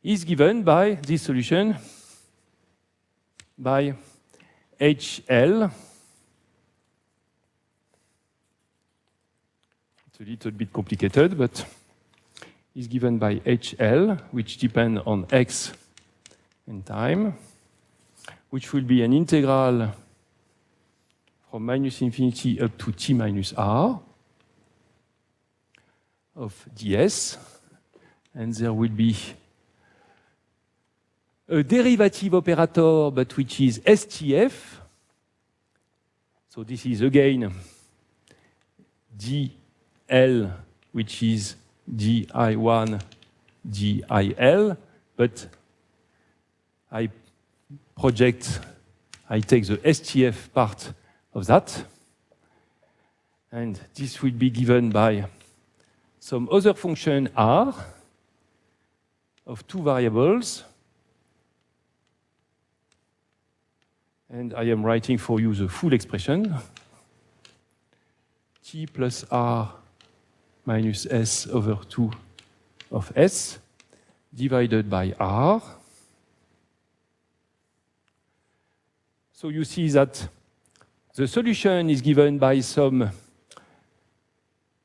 Speaker 1: is given by this solution by HL. It's a little bit complicated, but is given by HL, which depends on X and time, which will be an integral from minus infinity up to T minus R of ds. And there will be a derivative operator, but which is STF. So this is again dl, which is di1 dil, but I take the STF part of that, and this will be given by some other function R of two variables. And I am writing for you the full expression. T plus R minus S over 2 of S divided by R. So you see that the solution is given by some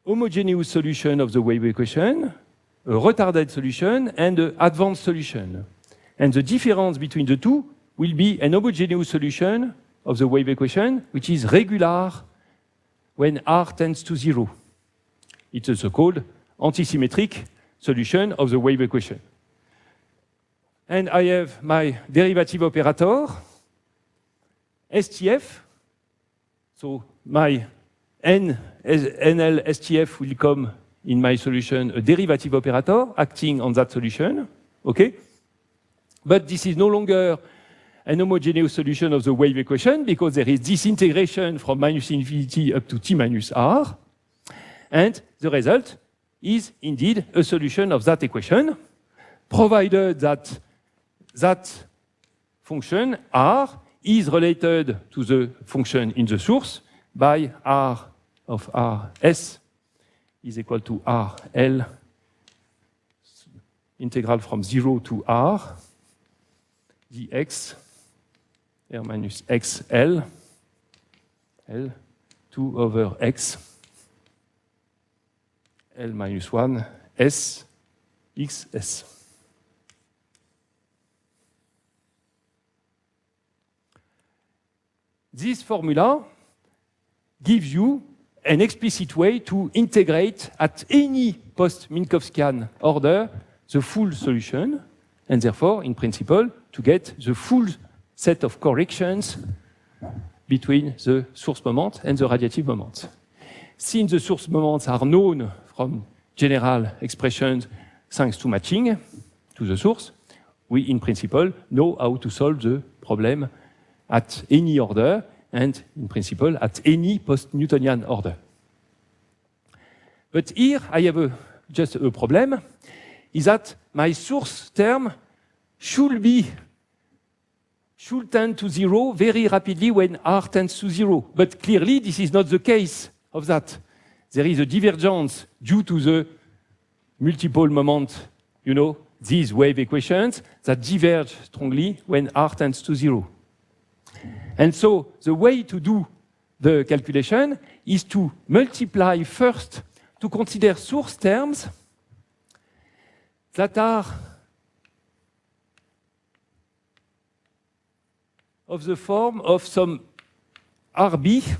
Speaker 1: homogeneous solution of the wave equation, a retarded solution, and an advanced solution. And the difference between the two will be an homogeneous solution of the wave equation, which is regular when R tends to 0. It's a so-called antisymmetric solution of the wave equation. And I have my derivative operator, STF. So my NL STF will come in my solution a derivative operator acting on that solution. Okay? But this is no longer an homogeneous solution of the wave equation because there is this integration from minus infinity up to T minus R. And the result is indeed a solution of that equation, provided that that function R is related to the function in the source by R of Rs is equal to RL integral from 0 to R dx R minus XL L 2 over X L minus 1 S XS. This formula gives you an explicit way to integrate at any post-Minkowskian order the full solution, and therefore, in principle, to get the full set of corrections between the source moment and the radiative moment. Since the source moments are known from general expressions thanks to matching to the source, we, in principle, know how to solve the problem at any order, and in principle, at any post-Newtonian order. But here I have just a problem, is that my source term should tend to 0 very rapidly when R tends to 0. But clearly, this is not the case of that. There is a divergence due to the multiple moment, you know, these wave equations that diverge strongly when R tends to 0. And so the way to do the calculation is to multiply first, to consider source terms that are of the form of some RB,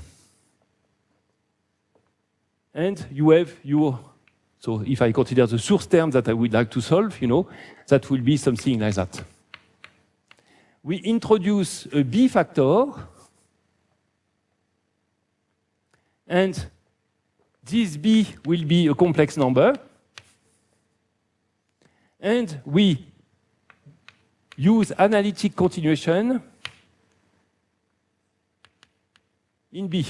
Speaker 1: and you have your, so if I consider the source term that I would like to solve, you know, that will be something like that. We introduce a B factor, and this B will be a complex number, and we use analytic continuation in B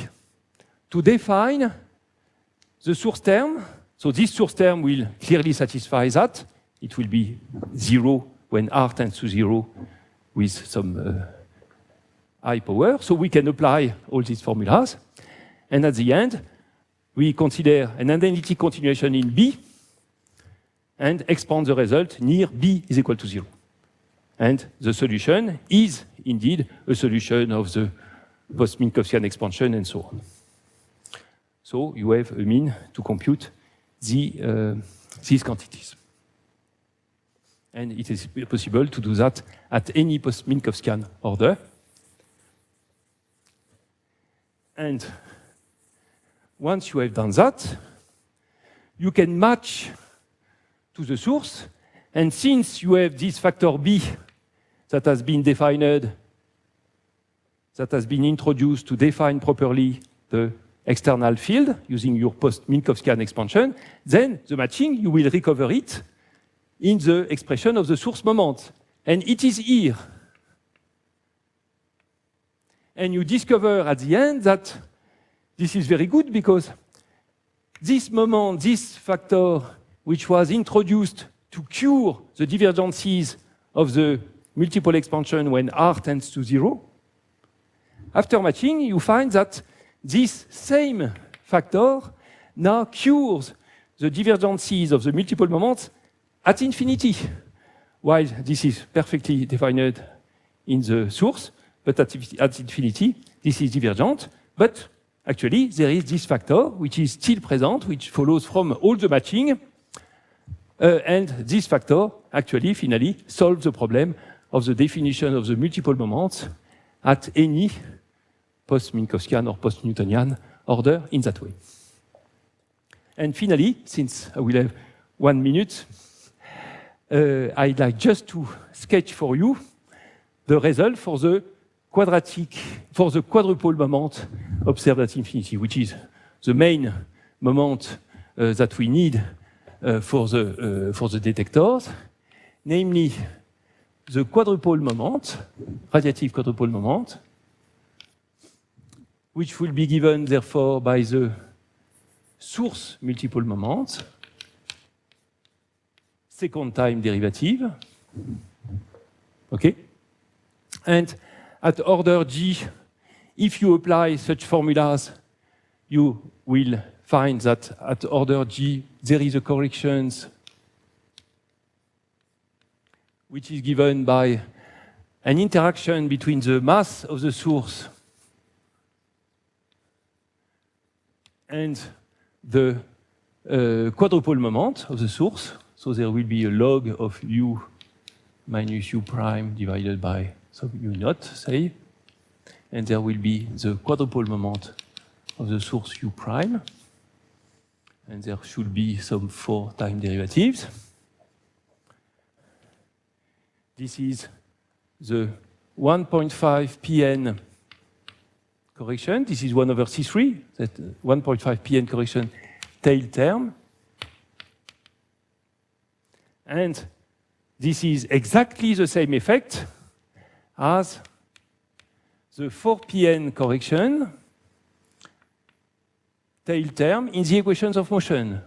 Speaker 1: to define the source term. So this source term will clearly satisfy that. It will be 0 when R tends to 0 with some high power. So we can apply all these formulas. And at the end, we consider an analytic continuation in B and expand the result near B is equal to 0. And the solution is indeed a solution of the post-Minkowskian expansion and so on. So you have a mean to compute these quantities. And it is possible to do that at any post-Minkowskian order. And once you have done that, you can match to the source. And since you have this factor B that has been defined, that has been introduced to define properly the external field using your post-Minkowskian expansion, then the matching, you will recover it in the expression of the source moment. And it is here. And you discover at the end that this is very good because this moment, this factor, which was introduced to cure the divergences of the multiple expansion when R tends to 0, after matching, you find that this same factor now cures the divergences of the multiple moments at infinity, while this is perfectly defined in the source, but at infinity, this is divergent. But actually, there is this factor which is still present, which follows from all the matching, and this factor actually, finally, solves the problem of the definition of the multiple moments at any post-Minkowskian or post-Newtonian order in that way. And finally, since I will have 1 minute, I'd like just to sketch for you the result for the quadruple moment observed at infinity, which is the main moment that we need for the detectors, namely the quadruple moment, radiative quadruple moment, which will be given, therefore, by the source multiple moment, second time derivative, okay? And at order G, if you apply such formulas, you will find that at order G, there is a correction which is given by an interaction between the mass of the source and the quadrupole moment of the source. So there will be a log of u minus u prime divided by some u naught, say. And there will be the quadrupole moment of the source u prime. And there should be some 4 time derivatives. This is the 1.5 Pn correction. This is 1 over C3, that 1.5 Pn correction tail term. And this is exactly the same effect as the 4 Pn correction tail term in the equations of motion.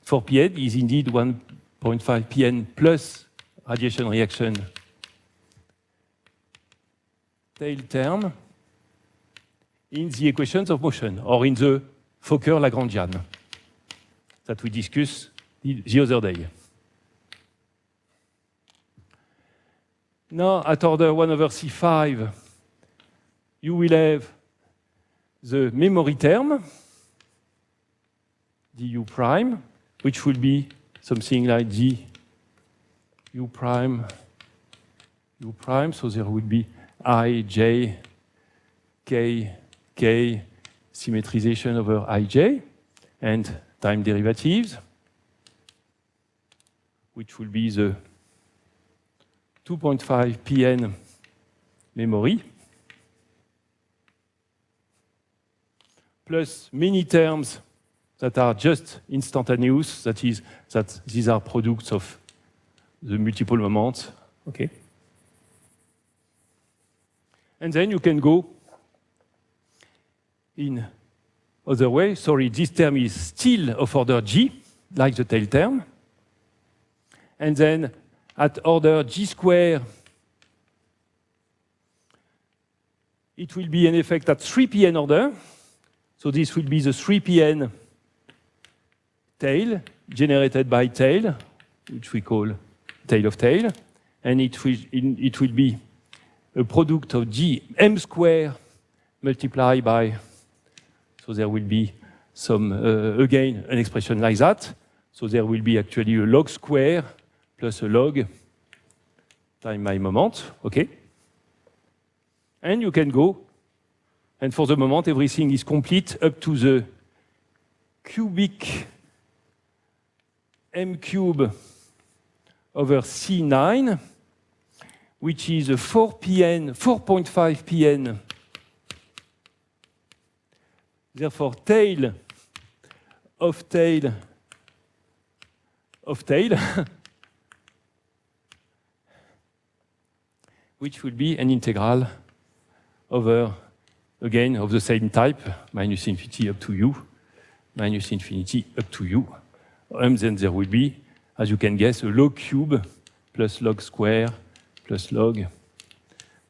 Speaker 1: 4 Pn is indeed 1.5 Pn plus radiation reaction tail term in the equations of motion, or in the Fokker-Lagrangian that we discussed the other day. Now, at order 1 over C5, you will have the memory term, du prime, which will be something like d u prime, so there will be I, j, k, k, symmetrization over ij, and time derivatives, which will be the 2.5 Pn memory, plus many terms that are just instantaneous, that is, that these are products of the multiple moments, okay? And then you can go in other way. Sorry, this term is still of order G, like the tail term. And then at order G square, it will be an effect at 3 Pn order. So this will be the 3 Pn tail generated by tail, which we call tail of tail. And it will be a product of G m square multiplied by, so there will be some, again, an expression like that. So there will be actually a log square plus a log time my moment, okay? And you can go, and for the moment, everything is complete up to the cubic m cube over C9, which is a 4.5 Pn. Therefore, tail of tail of tail, which will be an integral over, again, of the same type, minus infinity up to u, minus infinity up to u. And then there will be, as you can guess, a log cube plus log square plus log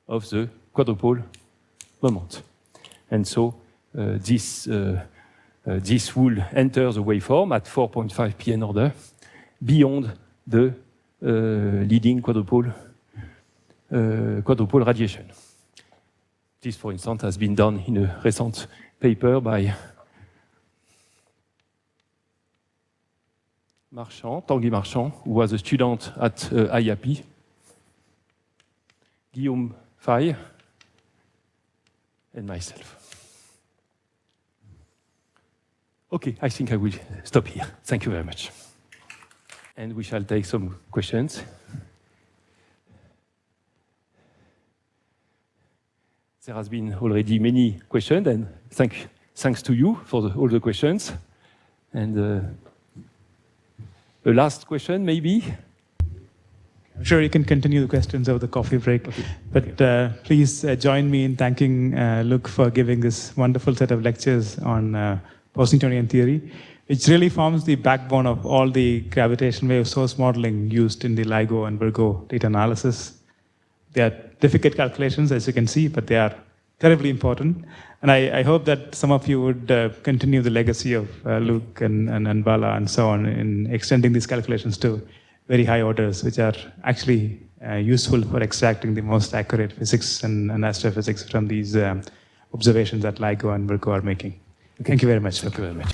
Speaker 1: of the quadrupole moment. And so this will enter the waveform at 4.5 Pn order beyond the leading quadrupole radiation. This, for instance, has been done in a recent paper by Marchand, Tanguy Marchand, who was a student at IAP, Guillaume Faye, and myself. Okay, I think I will stop here. Thank you very much. And we shall take some questions. There has been already many questions, and thanks to you for all the questions. And the last question, maybe?
Speaker 2: I'm sure you can continue the questions over the coffee break. Okay. But please join me in thanking Luc for giving this wonderful set of lectures on post-Newtonian theory, which really forms the backbone of all the gravitational wave source modeling used in the LIGO and Virgo data analysis. They are difficult calculations, as you can see, but they are terribly important. And I hope that some of you would continue the legacy of Luke and Bala and so on in extending these calculations to very high orders, which are actually useful for extracting the most accurate physics and astrophysics from these observations that LIGO and Virgo are making. Thank you very much.
Speaker 1: Thank you very much.